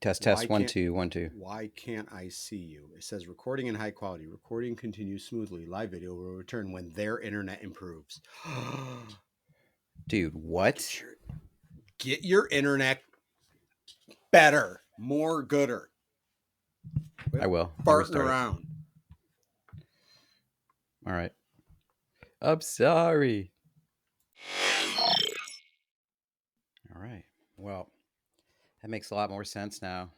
Test, Why test, one, can't- two, 1, 2. Why can't I see you? It says recording in high quality. Recording continues smoothly. Live video will return when their internet improves. Dude, what? Get your internet better, more gooder. I will. I'll Farting restart it. around. All right. I'm sorry. All right. Well, that makes a lot more sense now.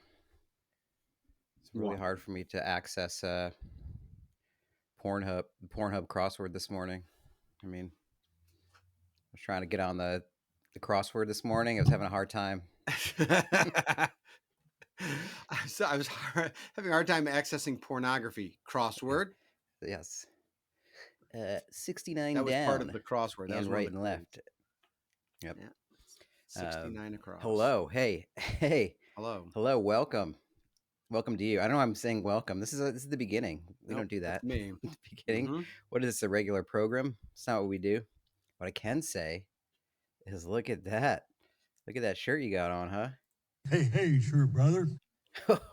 It's really What? hard for me to access Pornhub crossword this morning. I mean, I was trying to get on the crossword this morning. I was having a hard time. I was having a hard time accessing pornography. Crossword. Yes. 69 That was down. part of the crossword. That and was right and left. Yep. Yeah. 69 across. Hello. Hey. Hello. Welcome to you. I don't know why I'm saying welcome. This is the beginning. We don't do that. That's me. The beginning. Mm-hmm. What is this, a regular program? It's not what we do. What I can say is look at that. Look at that shirt you got on, huh? Hey, sure, brother.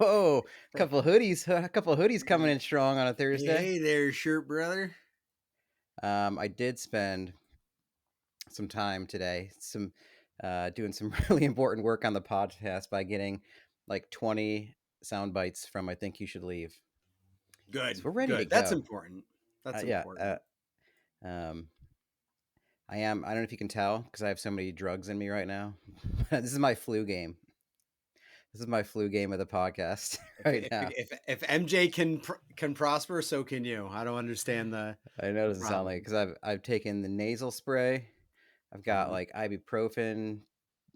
Oh, a couple of hoodies coming in strong on a Thursday. Hey there, shirt brother. I did spend some time today, doing some really important work on the podcast by getting like 20 sound bites from I Think You Should Leave. Good. So we're ready to go. That's important. That's important. I don't know if you can tell because I have so many drugs in me right now. This is my flu game. This is my flu game of the podcast right now. If MJ can prosper, so can you. I don't understand the. I know it doesn't sound like because I've taken the nasal spray. I've got like ibuprofen,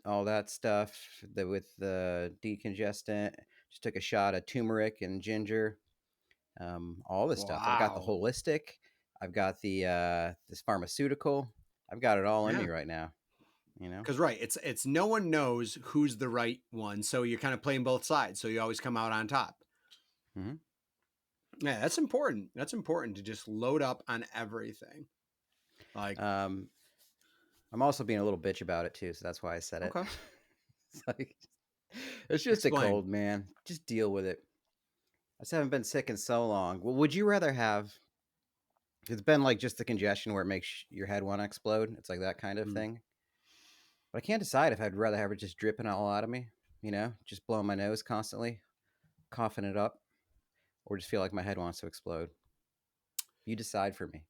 all that stuff with the decongestant. Just took a shot of turmeric and ginger. All this stuff. I've got the holistic. I've got the this pharmaceutical. I've got it all in me right now. You know, because it's no one knows who's the right one, so you're kind of playing both sides, so you always come out on top. Mm-hmm. Yeah, that's important. That's important to just load up on everything. Like, I'm also being a little bitch about it too, so that's why I said it. Okay. It's just Explain. A cold, man. Just deal with it. I just haven't been sick in so long. Well, would you rather have? It's been like just the congestion where it makes your head want to explode. It's like that kind of thing. But I can't decide if I'd rather have it just dripping all out of me, you know, just blowing my nose constantly, coughing it up, or just feel like my head wants to explode. You decide for me.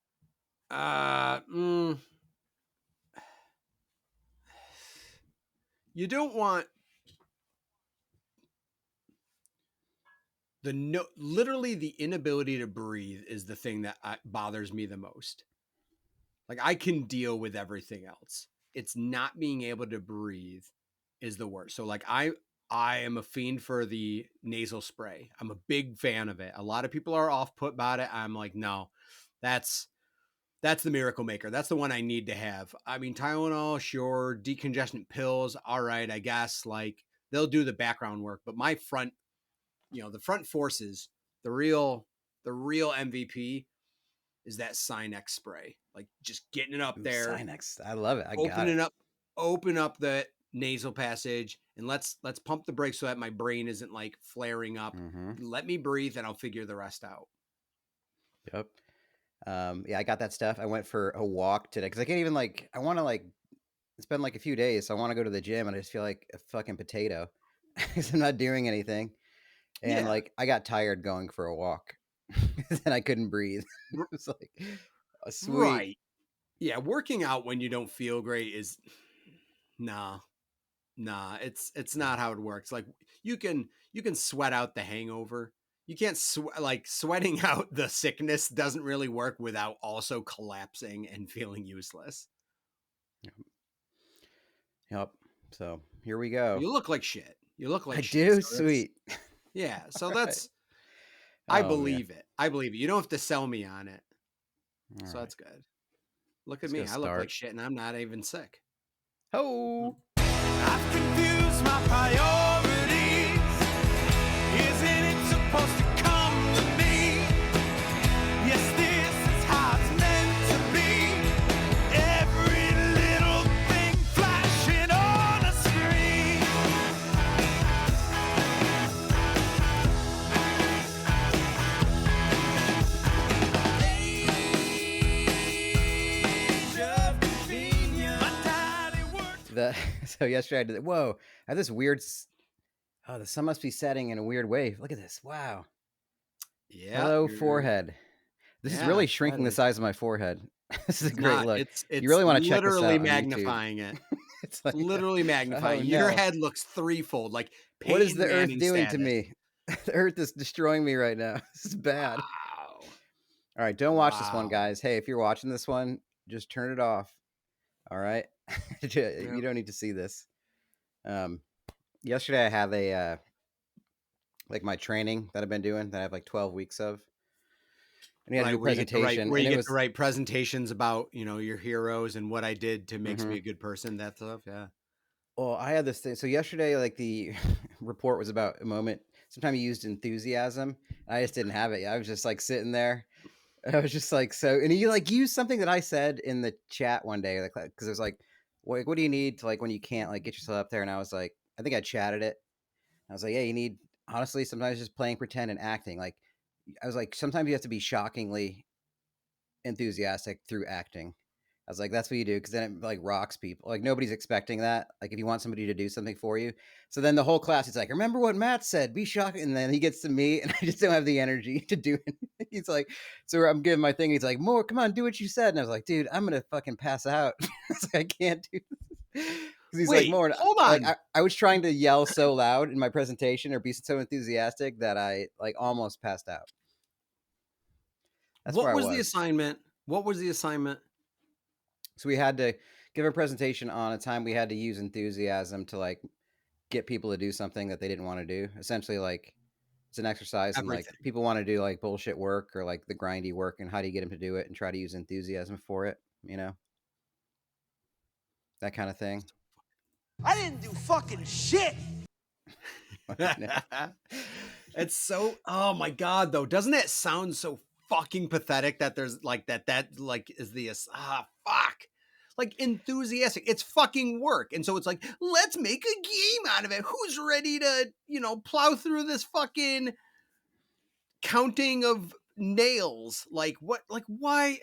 You don't want literally the inability to breathe is the thing that bothers me the most. Like I can deal with everything else. It's not being able to breathe is the worst. So like I am a fiend for the nasal spray. I'm a big fan of it. A lot of people are off put about it. I'm like, no, that's the miracle maker. That's the one I need to have. I mean, Tylenol, sure. Decongestant pills. All right. I guess like they'll do the background work, but my front, the front forces, the real MVP is that Sinex spray. Like just getting it up there. Sinex. I love it. Open up the nasal passage and let's pump the brakes so that my brain isn't like flaring up. Mm-hmm. Let me breathe and I'll figure the rest out. Yep. Yeah, I got that stuff. I went for a walk today because I can't even I want to it's been like a few days. So I want to go to the gym and I just feel like a fucking potato because I'm not doing anything. And I got tired going for a walk and I couldn't breathe. It was like a sweet. Right. Yeah. Working out when you don't feel great is nah, it's not how it works. Like you can sweat out the hangover. You can't sweating out the sickness doesn't really work without also collapsing and feeling useless. Yep. So here we go. You look like shit. I do. So sweet. Yeah. So that's, I believe it. I believe it. You don't have to sell me on it. All so that's good. Look at me. I look like shit and I'm not even sick. Oh. I've confused my priorities. Isn't it supposed to come to me? Yes, this is how it's meant to be. Every little thing flashing on a screen. So yesterday I did. Whoa! I have this weird. Oh, the sun must be setting in a weird way. Look at this. Wow. Yeah. Hello, forehead. This is really Yeah, shrinking that the is. size of my forehead. This is a It's great not. look. It's You really want to check this literally out on YouTube. magnifying it. It's It's like, literally oh magnifying. Your no, head looks threefold, like what is Peyton the Earth Manning doing to status. me? The Earth is destroying me right now. This is bad. Wow. All right, don't watch this one, Wow. guys. Hey, if you're watching this one, just turn it off. All right, you Yep. don't need to see this. Yesterday I have a like my training that I've been doing that I have like 12 weeks of, and you had to do a Where you get to write, presentation, where you and it get was to write presentations about, your heroes and what I did to makes me Mhm. a good person. That stuff. Yeah. Well, I had this thing. So yesterday, like the report was about a moment. Sometimes you used enthusiasm. I just didn't have it. I was just like sitting there. I was just like, so, and he like used something that I said in the chat one day, like, because it was like, what do you need to like when you can't like get yourself up there? And I was like, I think I chatted it. I was like, yeah, you need honestly sometimes just playing pretend and acting. Like, I was like, sometimes you have to be shockingly enthusiastic through acting. I was like, that's what you do, because then it like rocks people. Like nobody's expecting that. Like if you want somebody to do something for you, so then the whole class is like, remember what Matt said? Be shocked. And then he gets to me, and I just don't have the energy to do it. He's like, so I'm giving my thing. He's like, more, come on, do what you said. And I was like, dude, I'm gonna fucking pass out. I can't do this. Because he's like, Wait, more. hold Like on. I was trying to yell so loud in my presentation or be so enthusiastic that I like almost passed out. That's What where I was the was. assignment? What was the assignment? So we had to give a presentation on a time we had to use enthusiasm to like get people to do something that they didn't want to do. Essentially, like it's an exercise and like Everything. people want to do like bullshit work or like the grindy work, and how do you get them to do it and try to use enthusiasm for it, that kind of thing. I didn't do fucking shit. It's so, oh my God, though. Doesn't it sound so fucking pathetic that there's like that like is the, fuck. Like enthusiastic. It's fucking work. And so it's like, let's make a game out of it. Who's ready to, plow through this fucking counting of nails? Like what, like why?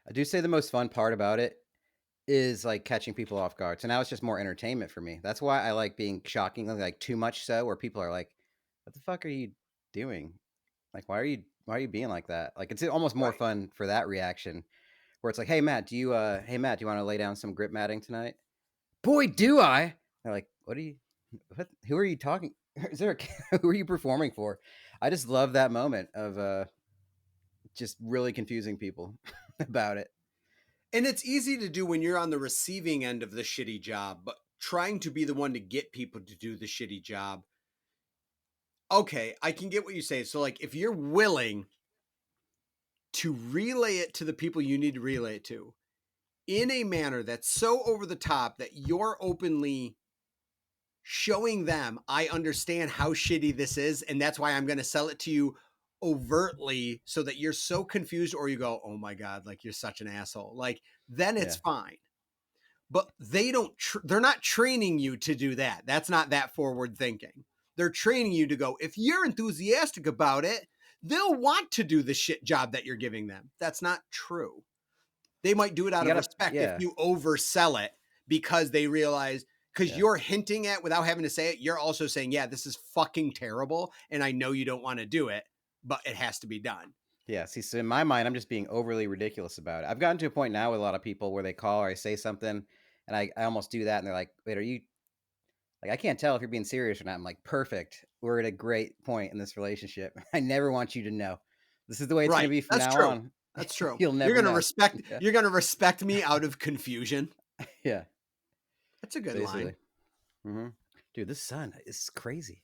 I do say the most fun part about it is like catching people off guard. So now it's just more entertainment for me. That's why I like being shockingly like too much so, where people are like, what the fuck are you doing? Like, why are you being like that? Like, it's almost more Right. fun for that reaction, where it's like, hey Matt, do you want to lay down some grip matting tonight? Boy, do I. They're like, who are you talking? Is there who are you performing for? I just love that moment of just really confusing people about it. And it's easy to do when you're on the receiving end of the shitty job, but trying to be the one to get people to do the shitty job. Okay, I can get what you say. So like if you're willing to relay it to the people you need to relay it to in a manner that's so over the top that you're openly showing them, I understand how shitty this is, and that's why I'm going to sell it to you overtly so that you're so confused, or you go, oh my God, like you're such an asshole. Like then it's fine. But they're not training you to do that. That's not that forward thinking. They're training you to go, if you're enthusiastic about it, they'll want to do the shit job that you're giving them. That's not true. They might do it out of respect if you oversell it, because they realize, because you're hinting at, without having to say it, you're also saying, yeah, this is fucking terrible. And I know you don't want to do it, but it has to be done. Yeah. See, so in my mind, I'm just being overly ridiculous about it. I've gotten to a point now with a lot of people where they call or I say something and I almost do that. And they're like, wait, are you like, I can't tell if you're being serious or not. I'm like, perfect. We're at a great point in this relationship. I never want you to know. This is the way it's going to be from now on. That's true. You'll never You're gonna know. respect. Yeah. You're gonna respect me out of confusion. Yeah, that's a good line. Mm-hmm. Dude, this sun is crazy.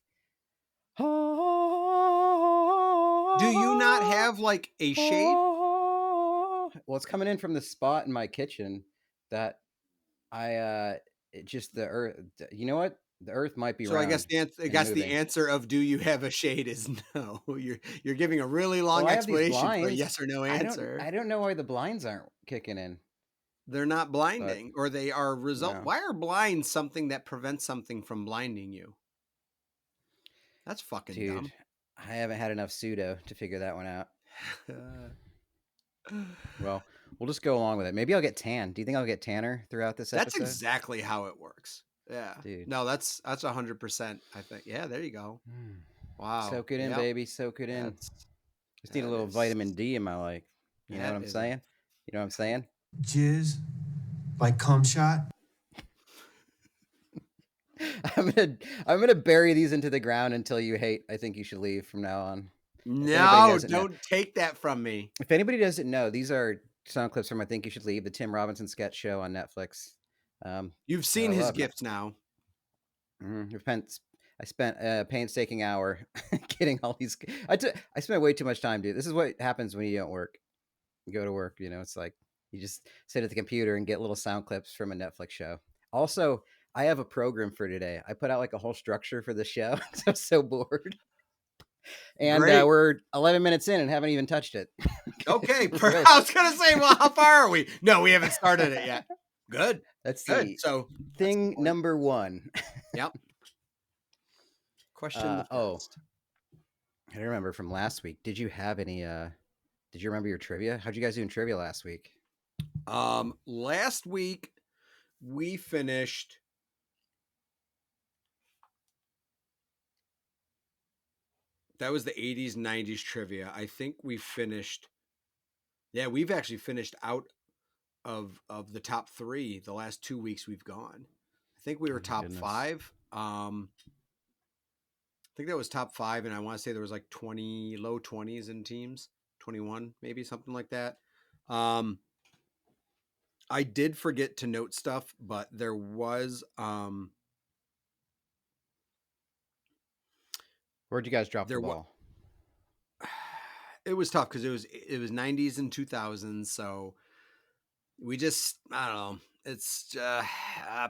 Do you not have like a shade? Well, it's coming in from the spot in my kitchen that just the earth. You know what? The earth might be so round. I guess the answer of do you have a shade is no. You're giving a really long explanation for a yes or no answer. I don't know why the blinds aren't kicking in. They're not blinding, or they are result. No. Why are blinds something that prevents something from blinding you? That's fucking dumb. I haven't had enough pseudo to figure that one out. Well, we'll just go along with it. Maybe I'll get tan. Do you think I'll get tanner throughout this That's episode? exactly how it works. Yeah. Dude. No, that's 100%. I think. Yeah, there you go. Wow. Soak it in, Yep. baby. Soak it in. That's- Just need a that little is- vitamin D in my life. You know that what I'm is a- saying? You know what I'm saying? Jizz, like cum shot. I'm gonna bury these into the ground until you hate. I think you should leave from now on. anybody No, doesn't know- don't take that from me. If anybody doesn't know, these are sound clips from I Think You Should Leave, the Tim Robinson sketch show on Netflix. You've seen I his love it. gifts now. I spent a painstaking hour getting all these. I spent way too much time, dude. This is what happens when you don't work. You go to work, you know. It's like you just sit at the computer and get little sound clips from a Netflix show. Also, I have a program for today. I put out like a whole structure for the show. I'm so bored. And Great. we're 11 minutes in and haven't even touched it. Okay. Really. I was gonna say, well, how far are we? No, we haven't started it yet. Good. Let's Good. see. So Thing number one. Yep. Question the oh. first. I remember from last week. Did you have any? Did you remember your trivia? How'd you guys do in trivia last week? Last week we finished. That was the 80s, 90s trivia. I think we finished. Yeah, we've actually finished out of the top 3 the last 2 weeks we've gone. I think we were Oh my top goodness. 5. I think that was top 5, and I want to say there was like low 20s in teams, 21 maybe, something like that. I did forget to note stuff, but there was Where'd you guys drop There the wa- ball? it was tough because it was 90s and 2000s, so we just, I don't know, it's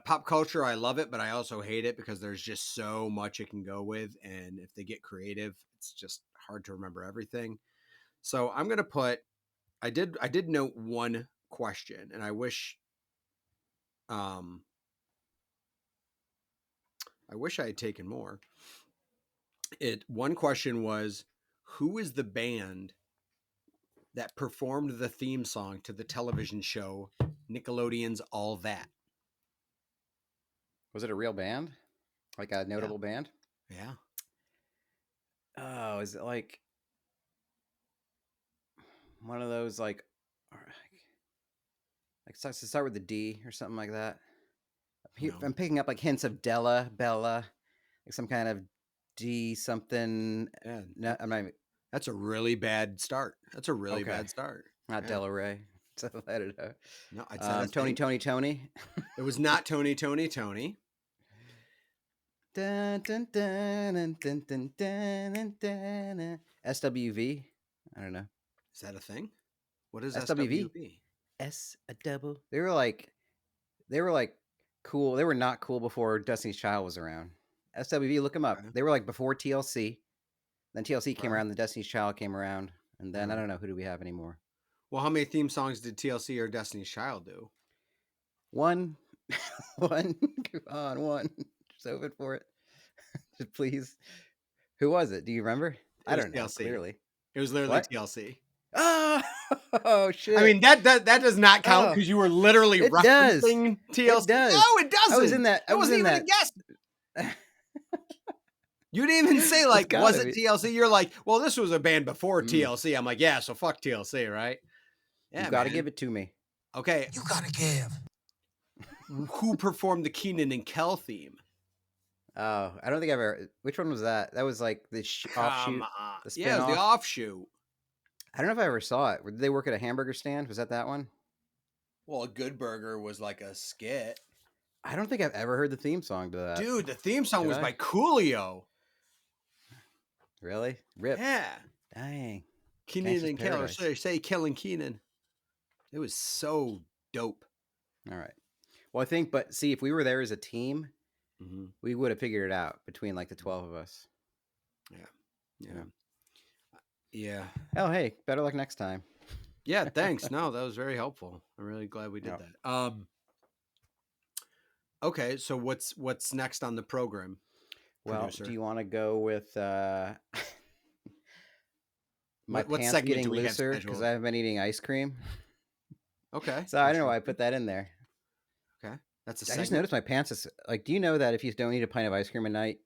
pop culture. I love it, but I also hate it because there's just so much it can go with, and if they get creative, it's just hard to remember everything. So I'm gonna put. I did note one question, and I wish I had taken more. One question was, who is the band that performed the theme song to the television show Nickelodeon's All That? Was it a real band? Like a notable band? Yeah. Oh, is it like one of those like starts to start with the D or something like that? No. I'm picking up like hints of Bella, like some kind of D something. Yeah, No, I'm not even, that's a really bad start. That's a really Okay. bad start. not Yeah. Della Ray. So I don't know. No, I'd say that's Tony. It was not Tony. Dun, dun, dun, dun, dun, dun, dun, dun, dun. SWV. I don't know. Is that a thing? What is SWV? SWV? S a double. They were like cool. They were not cool before Destiny's Child was around. SWV, look them up. Okay. They were like before TLC. Then TLC came Right. around. The Destiny's Child came around, and then I Yeah. don't know who do we have anymore. Well, how many theme songs did TLC or Destiny's Child do? One, one. Come on, one. Just open for it, just please. Who was it? Do you remember? I was don't know. TLC. Clearly. It was literally What? TLC. Oh shit! I mean, that does not count Oh. because you were literally It does. referencing TLC. It does. No, it doesn't. I was in that. I That was wasn't in even that. a guess. You didn't even say like, gotta was it be. TLC? You're like, well, this was a band before Mm. TLC. I'm like, yeah, so fuck TLC, right? Yeah, You got to man. give it to me. Okay, You gotta give. who performed the Keenan and Kel theme? Oh, I don't think I've ever. Which one was that? That was like the offshoot. Come on. the Yeah, it was the spin-off? offshoot. I don't know if I ever saw it. Did they work at a hamburger stand? Was that one? Well, a Good Burger was like a skit. I don't think I've ever heard the theme song to that. Dude, the theme song Did was I? by Coolio. Really? Rip. Yeah. Dang. Keenan Gangsta's and Kel, or Paradise. should I say Kel and Keenan? It was so dope. All right. Well, I think, but see, if we were there as a team, Mm-hmm. we would have figured it out between like the 12 of us. Yeah. Oh, hey, better luck next time. Yeah, thanks. No, that was very helpful. I'm really glad we did Yep. that. Okay, so what's next on the program? Well, Producer? do you want to go with my What pants segment getting do we have looser because scheduled? I haven't been eating ice cream? Okay. So I don't know why I Interesting. put that in there. Okay. That's a I just segment. noticed my pants is like. Do you know that if you don't eat a pint of ice cream a night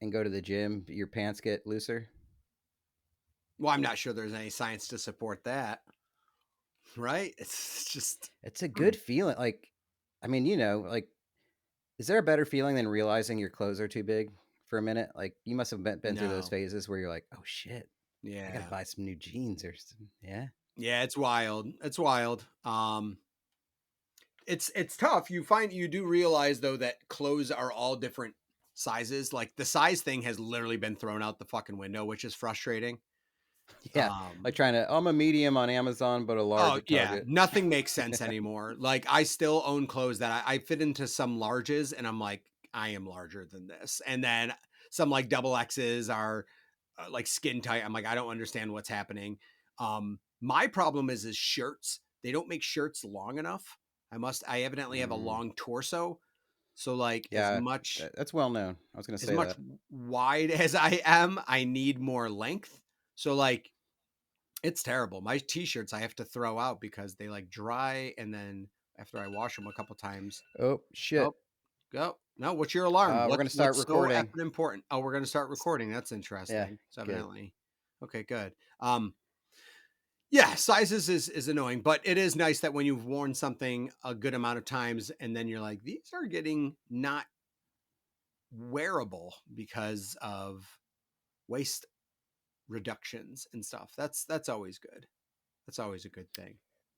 and go to the gym, your pants get looser? Well, I'm not sure there's any science to support that. Right? It's just It's a good feeling. Like, I mean, like, is there a better feeling than realizing your clothes are too big for a minute? Like, you must have been through those no. phases where you're like, oh shit, I gotta Yeah. buy some new jeans or something. Yeah. Yeah, it's wild. It's wild. It's tough. You do realize though that clothes are all different sizes. Like the size thing has literally been thrown out the fucking window, which is frustrating. Yeah. Like trying to, I'm a medium on Amazon, but a large Oh at yeah, Target. nothing makes sense anymore. Like I still own clothes that I fit into some larges, and I'm like, I am larger than this. And then some like double X's are like skin tight. I'm like, I don't understand what's happening. My problem is shirts. They don't make shirts long enough. I evidently have a Mm, long torso. So like yeah. That's well known. I was going to as say much that. wide as I am, I need more length. So like it's terrible. My t-shirts I have to throw out because they like dry, and then after I wash them a couple times, Oh, shit. oh, go. No, what's your alarm? We're going to start What's so recording. effing important? Oh, we're going to start recording. That's Yeah. interesting. So Good. evidently. Okay, good. Yeah, sizes is annoying, but it is nice that when you've worn something a good amount of times and then you're like, these are getting not wearable because of waist reductions and stuff. That's always good. That's always a good thing.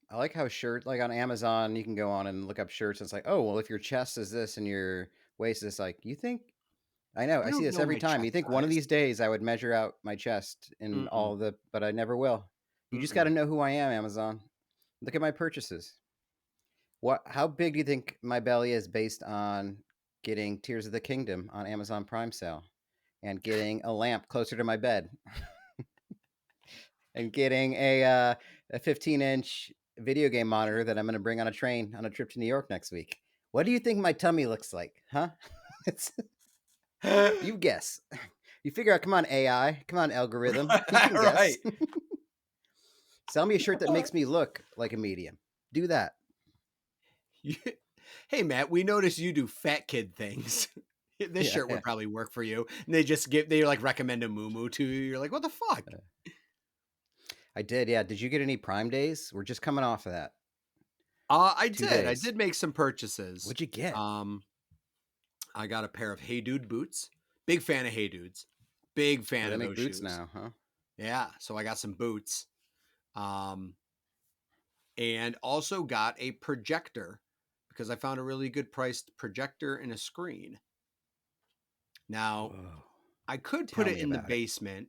I like how like on Amazon, you can go on and look up shirts. And it's like, oh, well, if your chest is this and your waist is like, you think, I know, I I see don't this know every my time. You chest think one of size. these days I would measure out my chest in Mm-mm, but I never will. You just got to mm-mm. know who I am, Amazon. Look at my purchases. How big do you think my belly is based on getting Tears of the Kingdom on Amazon Prime sale and getting a lamp closer to my bed and getting a 15-inch video game monitor that I'm going to bring on a train on a trip to New York next week? What do you think my tummy looks like? Huh? It's, you guess. You figure out, come on, AI. Come on, algorithm. You can Right. guess. Sell me a shirt that makes me look like a medium. Do that. You- Hey Matt, we noticed you do fat kid things. This Yeah, shirt yeah. would probably work for you. And they like recommend a moo to you. You're like, what the fuck? I did. Yeah. Did you get any Prime days? We're just coming off of that. I 2 did. I days. did make some purchases. What'd you get? I got a pair of Hey Dude boots. Big fan of Hey Dudes. Big Oh, fan they of make those boots shoes. now, huh? Yeah. So I got some boots. Um, and also got a projector because I found a really good priced projector and a screen. Now, Whoa. I could put Tell it me in the about it. basement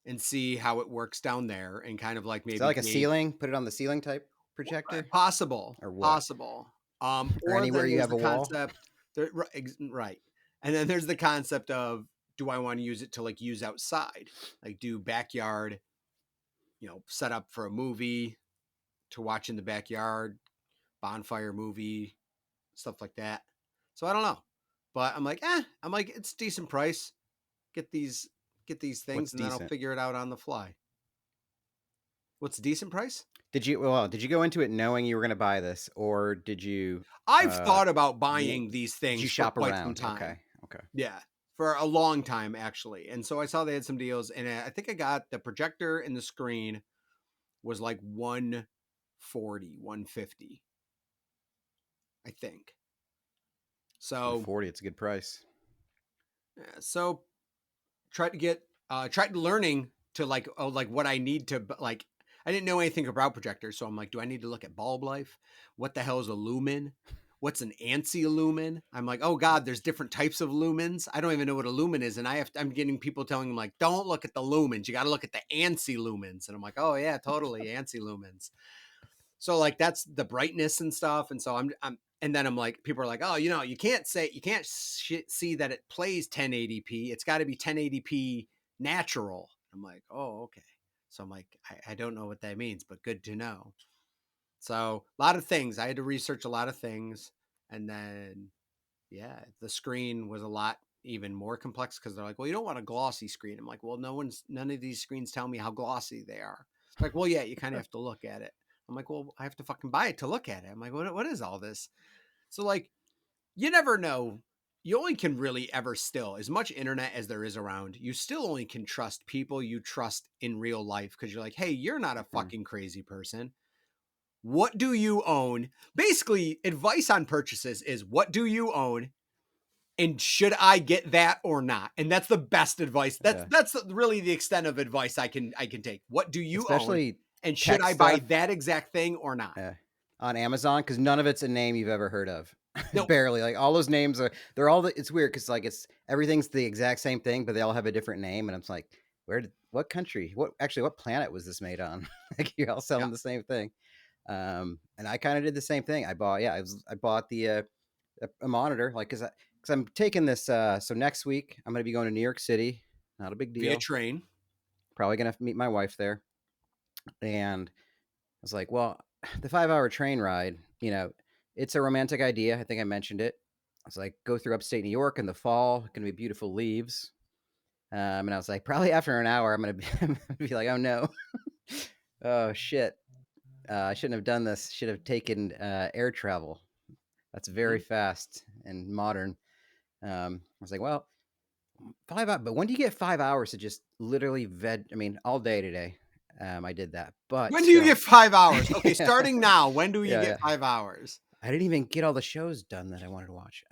and see how it works down there and kind of like Is that maybe like a gauge ceiling? Put it on the ceiling type projector? possible, Or what? possible. Or Or anywhere then you there's have the a wall? concept right. And then there's the concept of do I want to use it to like use outside? Like do backyard, set up for a movie to watch in the backyard, bonfire movie, stuff like that. So I don't know. But I'm like, it's decent price. Get these What's things and then I'll decent? figure it out on the fly. What's decent price? Did you go into it knowing you were going to buy this, or did you I've uh thought about w- buying these did you things for shop quite some around? time. Okay. Okay. Yeah, for a long time actually. And so I saw they had some deals, and I think I got the projector and the screen was like 140, 150, I think. So 140, it's a good price. so tried learning to like what I need to like. I didn't know anything about projectors, so I'm like, do I need to look at bulb life? What the hell is a lumen? What's an ANSI lumen? I'm like, oh god, there's different types of lumens. I don't even know what a lumen is, and I'm getting people telling them like, don't look at the lumens, you got to look at the ANSI lumens, and I'm like, oh yeah, totally ANSI lumens. So like that's the brightness and stuff, and so and then I'm like, people are like, oh, you can't see that it plays 1080p. It's got to be 1080p natural. I'm like, oh, okay. So I'm like, I don't know what that means, but good to know. So a lot of things. I had to research a lot of things, and then yeah, the screen was a lot even more complex because they're like, well, you don't want a glossy screen. I'm like, well, none of these screens tell me how glossy they are. It's like, well, yeah, you kind of have to look at it. I'm like, well, I have to fucking buy it to look at it. I'm like, what is all this? So like, you never know. You only can really ever still, as much internet as there is around, you still only can trust people you trust in real life because you're like, hey, you're not a fucking crazy person. What do you own? Basically, advice on purchases is what do you own? And should I get that or not? And that's the best advice. That's really the extent of advice I can take. What do you own? Especially And should tech I buy stuff. that exact thing or not? On Amazon, because none of it's a name you've ever heard of. Nope. Barely. Like all those names it's weird because like everything's the exact same thing, but they all have a different name, and I'm like, what country, what planet was this made on? Like you're all selling the same thing. And I kind of did the same thing. I bought the a monitor, like because I'm taking this. So next week I'm gonna be going to New York City. Not a big deal. Via train. Probably gonna meet my wife there, and I was like, well, the 5-hour train ride, it's a romantic idea. I think I mentioned it. I was like, go through upstate New York in the fall, going to be beautiful leaves. And I was like, probably after an hour, I'm going to be like, oh no, oh shit. I shouldn't have done this. Should have taken air travel. That's very fast and modern. I was like, well, 5 hours, but when do you get 5 hours to just literally all day today? I did that, but when do you get 5 hours? Okay, Yeah. starting now. When do you Yeah, get 5 hours? I didn't even get all the shows done that I wanted to watch.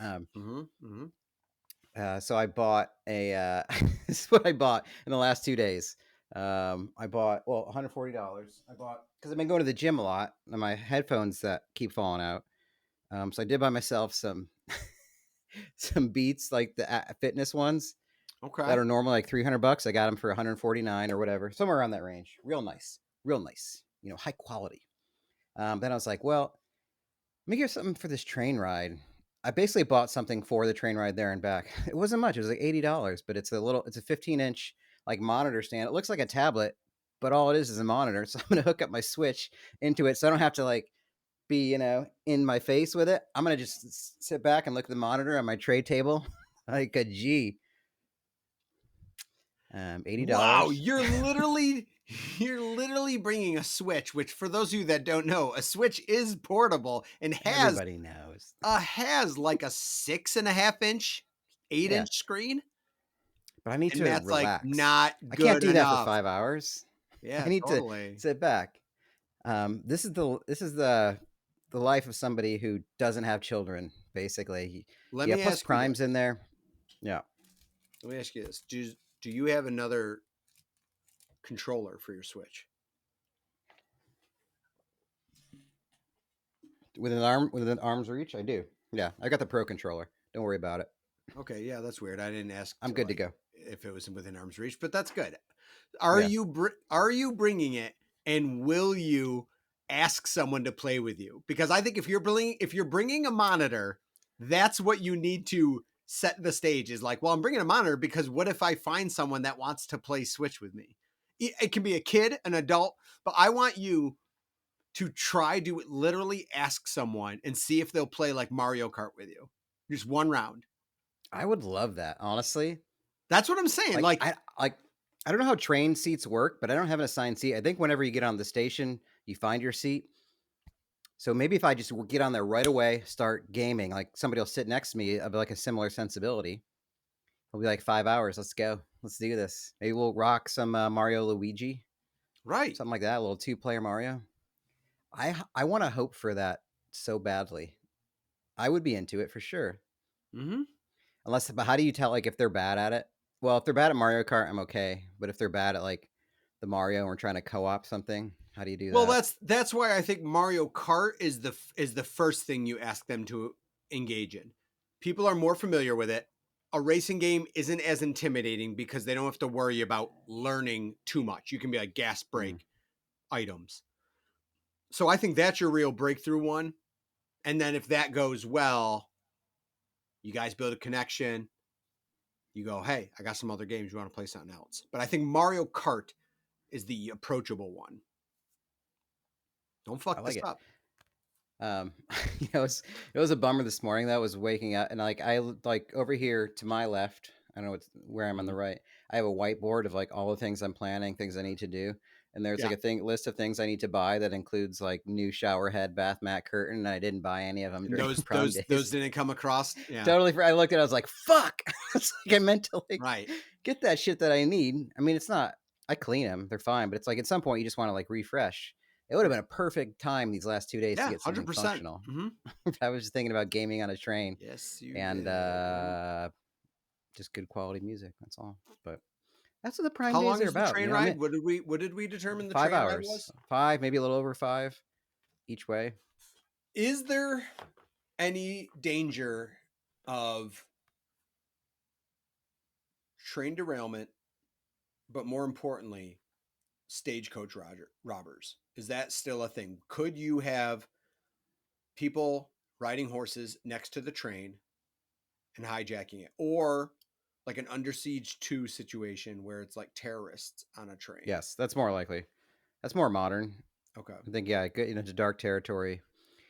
So I bought a. This is what I bought in the last 2 days. I bought $140. I bought because I've been going to the gym a lot, and my headphones that keep falling out. So I did buy myself some some Beats, like the fitness ones Okay. that are normally like $300. I got them for $149 or whatever, somewhere around that range. Real nice, high quality. Then I was like, well, let me get something for this train ride. I basically bought something for the train ride there and back. It wasn't much. It was like $80, but it's a 15-inch like monitor stand. It looks like a tablet, but all it is a monitor. So I'm going to hook up my Switch into it. So I don't have to like be, in my face with it. I'm going to just sit back and look at the monitor on my tray table. Like a G. $80. Wow, you're literally bringing a Switch, which for those of you that don't know, a Switch is portable and Everybody knows. has like a 6.5-inch, 8-inch screen. But I need And to that's relax. like not I good can't do that enough. for 5 hours. Yeah, I need totally. to sit back. This is the life of somebody who doesn't have children. Basically, Let me plus ask crimes you in there. Yeah, Let me ask you this: Do you have another controller for your Switch? within arm's reach, I do. Yeah, I got the Pro controller. Don't worry about it. Okay, yeah, that's weird. I didn't ask. I'm good to go. If it was within arm's reach, but that's good. Are you bringing it, and will you ask someone to play with you? Because I think if you're bringing a monitor, that's what you need to set the stage. Is like, well, I'm bringing a monitor because what if I find someone that wants to play Switch with me? It can be a kid, an adult, but I want you to try to literally ask someone and see if they'll play like Mario Kart with you. Just one round. I would love that, honestly. That's what I'm saying. Like I don't know how train seats work, but I don't have an assigned seat. I think whenever you get on the station, you find your seat. So maybe if I just get on there right away, start gaming, like somebody will sit next to me of like a similar sensibility. It'll be like 5 hours. Let's go. Let's do this. Maybe we'll rock some Mario Luigi. Right. Something like that. A little 2-player Mario. I want to hope for that so badly. I would be into it for sure. But how do you tell like if they're bad at it? Well, if they're bad at Mario Kart, I'm okay. But if they're bad at like the Mario and we're trying to co-op something, how do you do that? Well, that's why I think Mario Kart is the first thing you ask them to engage in. People are more familiar with it. A racing game isn't as intimidating because they don't have to worry about learning too much. You can be like gas brake items. So I think that's your real breakthrough one. And then if that goes well, you guys build a connection. You go, hey, I got some other games. You want to play something else? But I think Mario Kart is the approachable one. Don't fuck this up. It was a bummer this morning. That I was waking up and I over here to my left. I don't know where I'm on the right. I have a whiteboard of like all the things I'm planning, things I need to do, and there's like a list of things I need to buy that includes like new shower head, bath mat, curtain, and I didn't buy any of them during Prime days. Those didn't come across. Yeah. Totally. I looked at it, I was like, fuck. It's like I meant to like Right. get that shit that I need. I mean, it's not, I clean them, they're fine, but it's like at some point you just want to like refresh. It would have been a perfect time these last 2 days to Yeah, get something 100%. functional. Mm-hmm. I was just thinking about gaming on a train Yes, you and did. just good quality music. That's all. But that's what the Prime How days long are is the about. train You know? I ride? mean, What did we determine the 5 train ride hours, was? 5, maybe a little over 5 each way. Is there any danger of train derailment, but more importantly, stagecoach robbers? Is that still a thing? Could you have people riding horses next to the train and hijacking it, or like an Under Siege 2 situation where it's like terrorists on a train? Yes, that's more likely. That's more modern. Okay. I think, yeah, good into dark territory.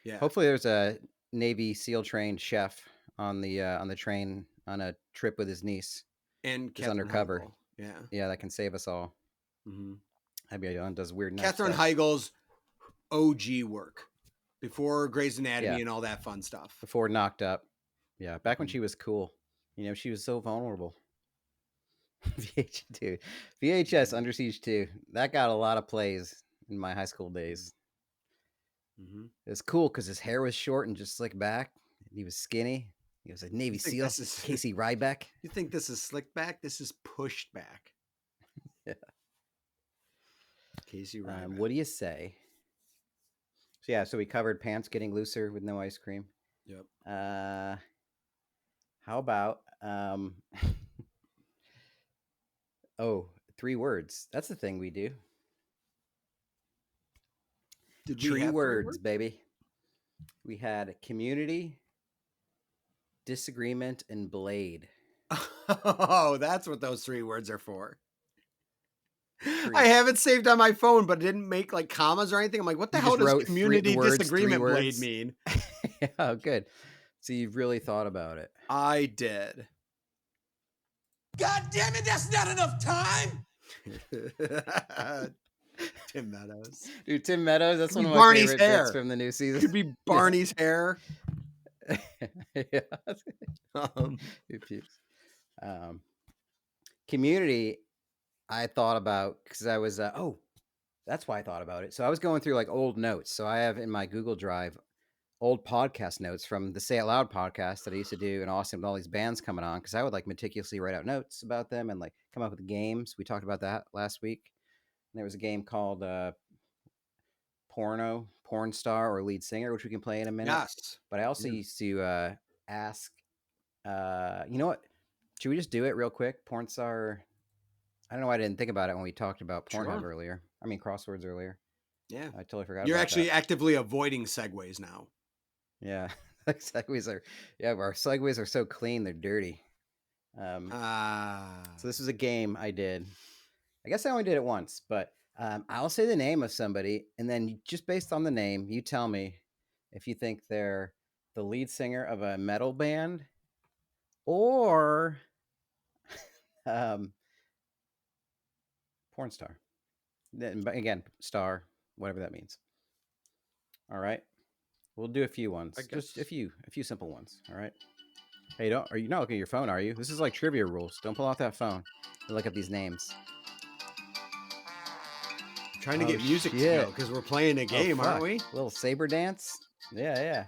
Yeah. Hopefully there's a Navy SEAL trained chef on the train on a trip with his niece. And just undercover. Heigl. Yeah. Yeah, that can save us all. Mm-hmm. Abby does weird Katherine stuff. Heigl's OG work before Grey's Anatomy Yeah. and all that fun stuff. Before Knocked Up. Yeah, back when she was cool. You know, she was so vulnerable. VHS Under Siege 2. That got a lot of plays in my high school days. Mm-hmm. It was cool because his hair was short and just slicked back. He was skinny. He was a Navy SEAL. Casey Ryback. You think this is slicked back? This is pushed back. Yeah. Casey Ryback. What do you say? So yeah, so we covered pants getting looser with no ice cream. Yep. How about 3 words. That's the thing we do. Did we have 3 words, baby. We had community, disagreement, and blade. Oh, that's what those 3 words are for. 3. I have it saved on my phone, but it didn't make like commas or anything. I'm like, what the hell does community disagreement blade mean? Oh, good. So you've really thought about it. I did. God damn it, that's not enough time. Tim Meadows. Dude, Tim Meadows, that's one of my Barney's favorite hair bits from the new season. Could be Barney's hair. Yeah. Community, I thought about because I was that's why I thought about it. So I was going through like old notes. So I have in my Google Drive old podcast notes from the Say It Loud podcast that I used to do in Austin with all these bands coming on, because I would like meticulously write out notes about them and like come up with games. We talked about that last week. And there was a game called Porn Star or Lead Singer, which we can play in a minute. Yes. But I also used to ask, you know what? Should we just do it real quick? Porn Star. I don't know why I didn't think about it when we talked about Pornhub earlier. I mean, crosswords earlier. Yeah. I totally forgot You're about actually that. actively avoiding segues now. Yeah. Segues are, our segues are so clean, they're dirty. So this was a game I did. I guess I only did it once, but I'll say the name of somebody, and then just based on the name, you tell me if you think they're the lead singer of a metal band or porn star. Again, star, whatever that means. All right. We'll do a few ones. Just a few simple ones. All right. Hey, are you not looking at your phone, are you? This is like trivia rules. Don't pull out that phone and look at these names. I'm trying to get music to go because we're playing a game, aren't we? Little saber dance. Yeah.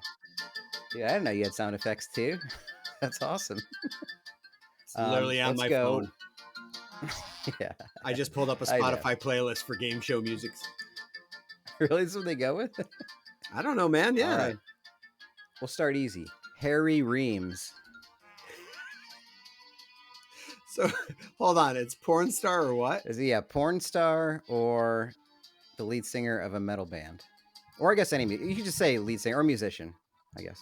Dude, I didn't know you had sound effects too. That's awesome. It's literally on my phone. Yeah. I just pulled up a Spotify playlist for game show music. Really? That's what they go with? I don't know, man. Yeah. All right. We'll start easy. Harry Reams. So, hold on. It's porn star or what? Is he a porn star or the lead singer of a metal band? Or I guess you could just say lead singer or musician, I guess.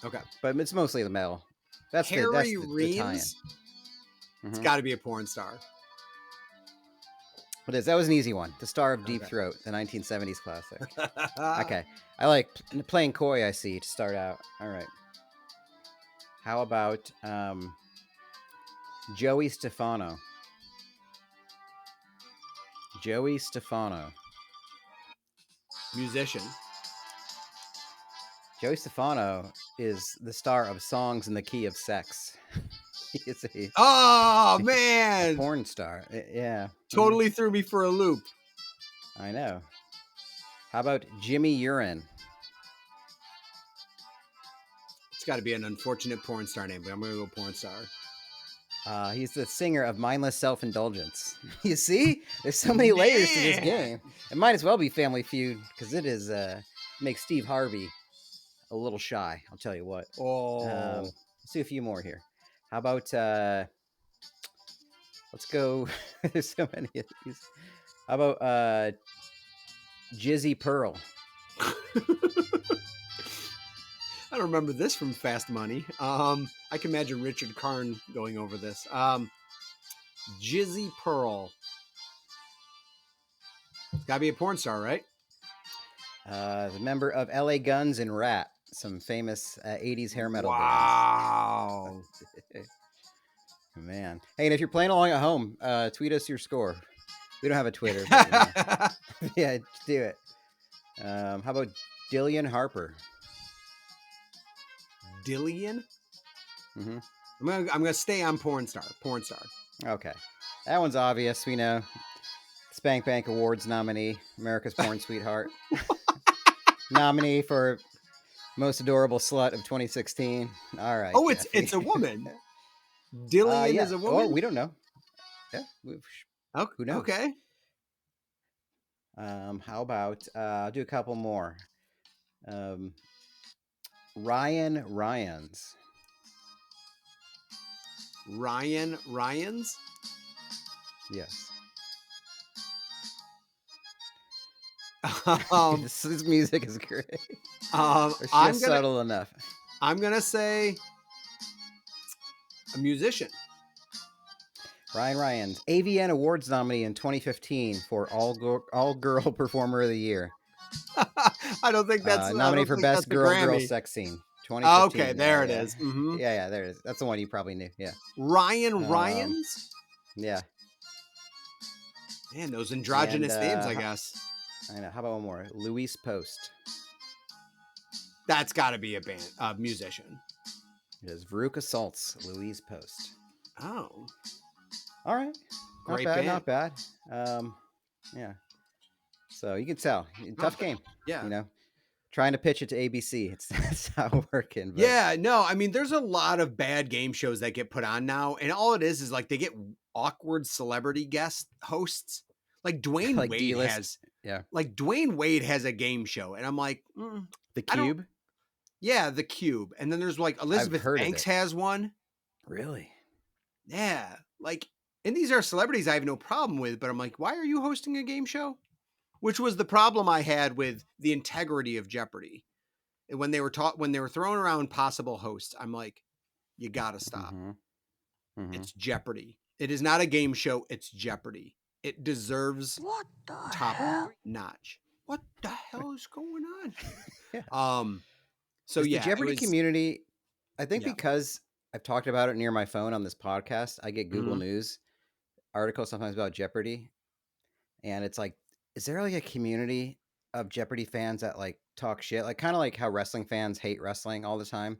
Okay. But it's mostly the metal. That's Harry the Reams? It's got to be a porn star. It is. That was an easy one. The star of Deep Throat, the 1970s classic. Okay. I like playing coy, I see, to start out. All right. How about Joey Stefano? Joey Stefano. Musician. Joey Stefano is the star of Songs in the Key of Sex. He is Oh a man, porn star. Yeah. totally threw me for a loop. I know. How about Jimmy Urine? It's got to be an unfortunate porn star name, but I'm gonna go porn star. He's the singer of Mindless Self-Indulgence. You see? There's so many layers to this Man. game. It might as well be Family Feud because it is makes Steve Harvey a little shy. I'll tell you what. Oh, Let's do a few more here. How about let's go. There's so many of these. How about Jizzy Pearl? I don't remember this from Fast Money. I can imagine Richard Karn going over this. Jizzy Pearl. It's gotta be a porn star, right? The member of LA Guns and Rat, some famous 80s hair metal Wow. bands. Man. Hey, and if you're playing along at home, tweet us your score. We don't have a Twitter. But, yeah, do it. How about Dillian Harper? Dillian? Mm-hmm. I'm gonna stay on porn star. Porn star. Okay. That one's obvious. We know. Spank Bank Awards nominee, America's Porn Sweetheart. Nominee for Most Adorable Slut of 2016. All right. Oh, Jeffy. it's a woman. Dillian yeah. is a woman. Oh, we don't know. Yeah. Okay. Who knows? Okay. How about I'll do a couple more. Ryan Ryans. Ryans? Yes. This music is great. It's just subtle enough. I'm gonna say a musician. Ryan Ryans, AVN Awards nominee in 2015 for All Girl Performer of the Year. I don't think that's nominee for Best Girl Sex Scene. 2015. Okay, there it is. Mm-hmm. Yeah, there it is. That's the one you probably knew. Yeah. Ryans? Yeah. Man, those androgynous names, I guess. I know. How about one more? Luis Post. That's got to be a musician. It is Veruca Salt's Luis Post. Oh. All right. Great Not bad. Yeah. So you can tell. Tough game. Yeah. You know, trying to pitch it to ABC. That's how it's working. But... Yeah. No, I mean, there's a lot of bad game shows that get put on now. And all it is like they get awkward celebrity guest hosts. Like Dwayne Wade D-list. has. Yeah. Like Dwayne Wade has a game show. And I'm like, The Cube? Yeah, The Cube. And then there's like Elizabeth Banks has one. Really? Yeah. Like, and these are celebrities I have no problem with, but I'm like, why are you hosting a game show? Which was the problem I had with the integrity of Jeopardy. And when they were throwing around possible hosts, I'm like, you gotta stop. Mm-hmm. Mm-hmm. It's Jeopardy. It is not a game show. It's Jeopardy. It deserves top notch. What the hell is going on? Yeah. So the yeah, Jeopardy community, I think because I've talked about it near my phone on this podcast, I get Google News articles sometimes about Jeopardy. And it's like, is there like a community of Jeopardy fans that like talk shit? Like kind of like how wrestling fans hate wrestling all the time,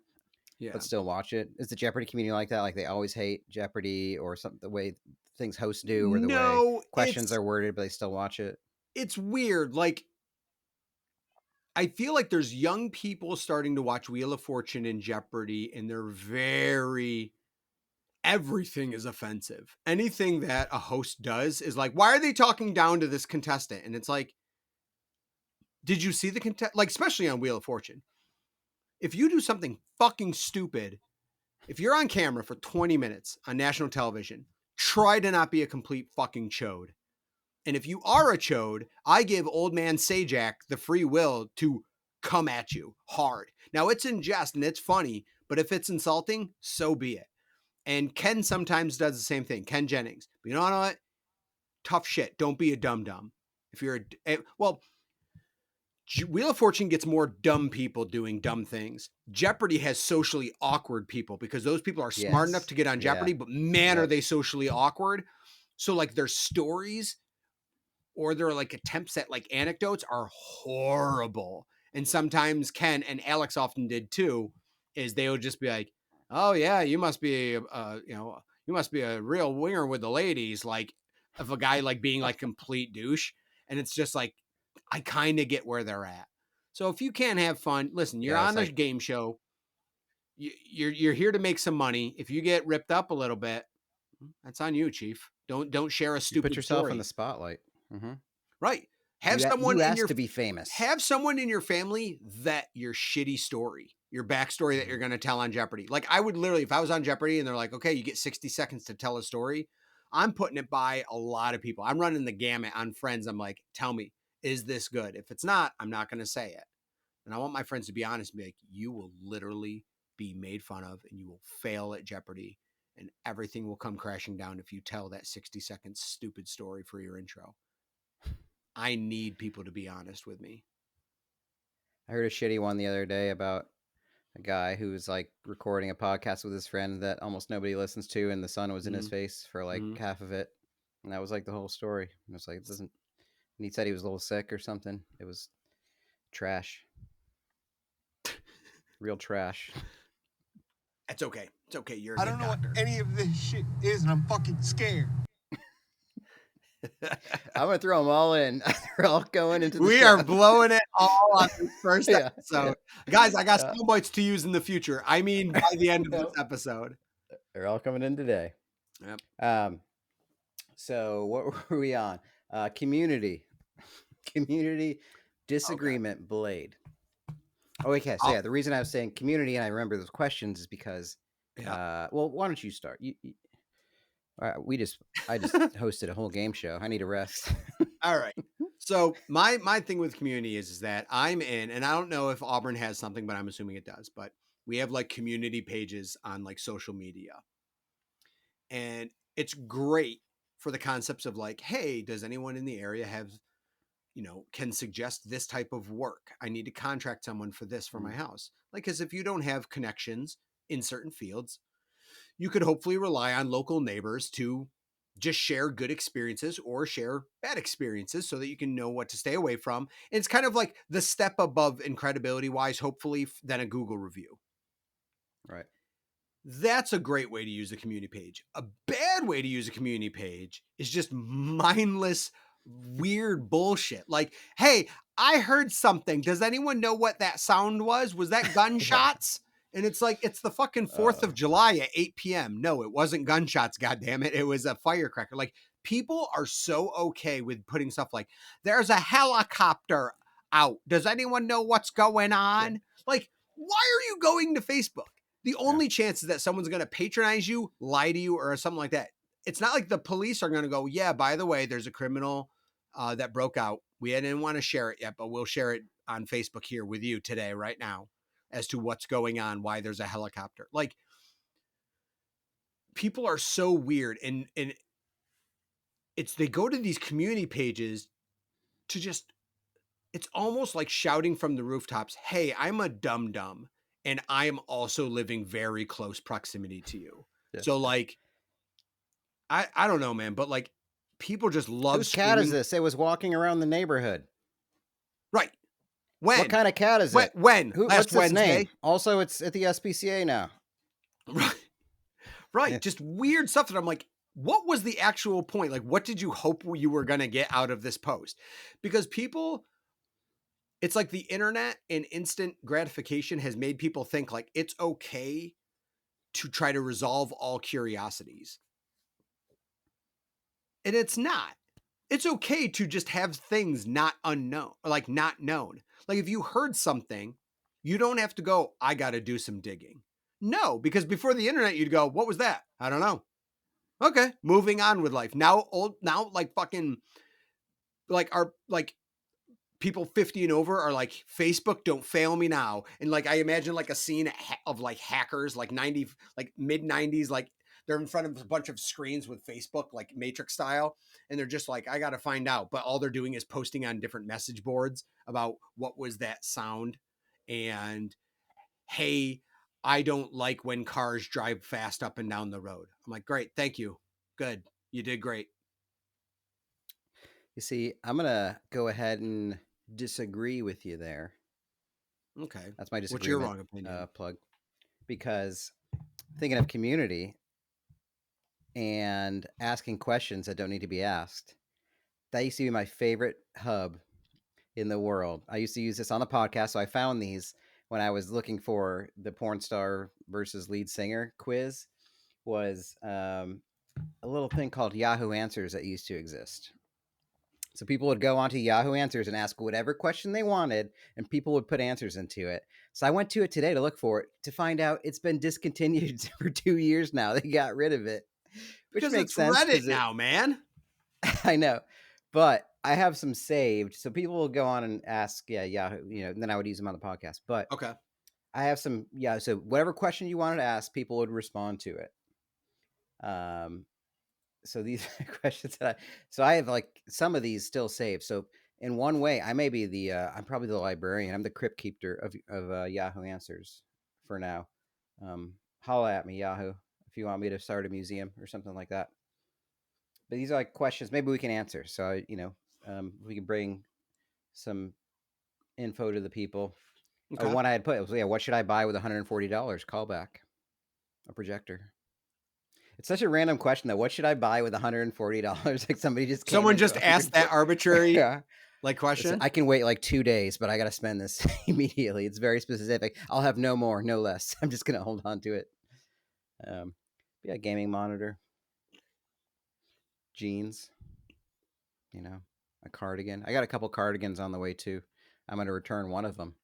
but still watch it. Is the Jeopardy community like that? Like they always hate Jeopardy or something, the way things hosts do or the way questions are worded, but they still watch it? It's weird. Like, I feel like there's young people starting to watch Wheel of Fortune and Jeopardy, and everything is offensive. Anything that a host does is like, why are they talking down to this contestant? And it's like, did you see the contestant? Like, especially on Wheel of Fortune. If you do something fucking stupid, if you're on camera for 20 minutes on national television, try to not be a complete fucking chode. And if you are a chode, I give old man Sajak the free will to come at you hard. Now, it's in jest and it's funny, but if it's insulting, so be it. And Ken sometimes does the same thing, Ken Jennings. But you know what? Tough shit. Don't be a dum-dum. If you're Wheel of Fortune gets more dumb people doing dumb things. Jeopardy has socially awkward people because those people are smart enough to get on Jeopardy, but man, are they socially awkward. So like their stories or their like attempts at like anecdotes are horrible. And sometimes Ken and Alex often did too, is they would just be like, "Oh yeah, you must be you must be a real winger with the ladies," like of a guy like being like complete douche. And it's just like, I kind of get where they're at. So if you can't have fun, listen, you're Yeah, it's on a like game show. You're here to make some money. If you get ripped up a little bit, that's on you, Chief. Don't share a you put stupid yourself in the story. spotlight. Hmm. Right. Have someone You in asked your to be famous. have someone in your family vet your shitty story, your backstory that you're going to tell on Jeopardy. Like I would literally, if I was on Jeopardy and they're like, okay, you get 60 seconds to tell a story, I'm putting it by a lot of people. I'm running the gamut on friends. I'm like, tell me, is this good? If it's not, I'm not going to say it. And I want my friends to be honest and be like, you will literally be made fun of and you will fail at Jeopardy and everything will come crashing down if you tell that 60-second stupid story for your intro. I need people to be honest with me. I heard a shitty one the other day about a guy who was like recording a podcast with his friend that almost nobody listens to, and the sun was in his face for like half of it, and that was like the whole story. It was like, it doesn't. And he said he was a little sick or something. It was trash, real trash. It's okay. It's okay. You're a I good don't know doctor. what any of this shit is, and I'm fucking scared. I'm gonna throw them all in. They're all going into the We show. are blowing it all on this first Yeah, episode. Guys, I got Yeah. sound bites to use in the future. I mean, by the end of this episode. They're all coming in today. Yep. So what were we on? Community disagreement blade. Oh, okay. So yeah, the reason I was saying community and I remember those questions is because, well, why don't you start? I just hosted a whole game show. I need a rest. All right. So my thing with community is that I'm in, and I don't know if Auburn has something, but I'm assuming it does. But we have like community pages on like social media, and it's great for the concepts of like, hey, does anyone in the area have, can suggest this type of work? I need to contract someone for this for my house. Like, because if you don't have connections in certain fields, you could hopefully rely on local neighbors to just share good experiences or share bad experiences so that you can know what to stay away from. And it's kind of like the step above incredibility wise, hopefully, than a Google review. Right. That's a great way to use a community page. A bad way to use a community page is just mindless, weird bullshit. Like, hey, I heard something. Does anyone know what that sound was? Was that gunshots? And it's like, it's the fucking 4th of July at 8 p.m. No, it wasn't gunshots, goddammit. It was a firecracker. Like, people are so okay with putting stuff like, there's a helicopter out. Does anyone know what's going on? Yeah. Like, why are you going to Facebook? The only chance is that someone's going to patronize you, lie to you, or something like that. It's not like the police are going to go, yeah, by the way, there's a criminal that broke out. We didn't want to share it yet, but we'll share it on Facebook here with you today, right now, as to what's going on, why there's a helicopter. Like, people are so weird. And they go to these community pages to just, it's almost like shouting from the rooftops, hey, I'm a dum-dum. And I am also living very close proximity to you. Yeah. So like, I don't know, man, but like people just love Whose cat is this? It was walking around the neighborhood. Right. When? What kind of cat is it? When? What's its name? Also, it's at the SPCA now. Right. Right. Yeah. Just weird stuff that I'm like, what was the actual point? Like, what did you hope you were going to get out of this post? Because people... It's like the internet and instant gratification has made people think like it's okay to try to resolve all curiosities. And it's not. It's okay to just have things not unknown, or like not known. Like if you heard something, you don't have to go, I got to do some digging. No, because before the internet, you'd go, what was that? I don't know. Okay, moving on with life. Now like fucking, like our, like, people 50 and over are like, Facebook, don't fail me now. And like, I imagine like a scene of like hackers, like mid 90s, like they're in front of a bunch of screens with Facebook, like Matrix style. And they're just like, I got to find out. But all they're doing is posting on different message boards about what was that sound. And hey, I don't like when cars drive fast up and down the road. I'm like, great. Thank you. Good. You did great. You see, I'm gonna go ahead and disagree with you there. Okay. That's my What's your disagreement wrong opinion? plug. Because thinking of community and asking questions that don't need to be asked, that used to be my favorite hub in the world. I used to use this on the podcast, so I found these when I was looking for the porn star versus lead singer quiz. Was a little thing called Yahoo Answers that used to exist. So people would go onto Yahoo Answers and ask whatever question they wanted, and people would put answers into it. So I went to it today to look for it to find out it's been discontinued for 2 years now. They got rid of it, which Because makes it's sense Reddit because now, man. I know, but I have some saved, so people will go on and ask, yeah, Yahoo, and then I would use them on the podcast. But Okay. I have some, yeah. So whatever question you wanted to ask, people would respond to it. So these are questions so I have like some of these still saved. So in one way, I may be I'm probably the librarian. I'm the crypt keeper of Yahoo Answers for now. Holla at me, Yahoo, if you want me to start a museum or something like that. But these are like questions maybe we can answer. So we can bring some info to the people. Okay. One I had put was, what should I buy with $140? Callback, a projector. It's such a random question though. What should I buy with $140? Like somebody just came Someone into just asked that arbitrary yeah. question. I can wait like 2 days, but I got to spend this immediately. It's very specific. I'll have no more, no less. I'm just gonna hold on to it. Yeah, gaming monitor, jeans, a cardigan. I got a couple cardigans on the way too. I'm gonna return one of them.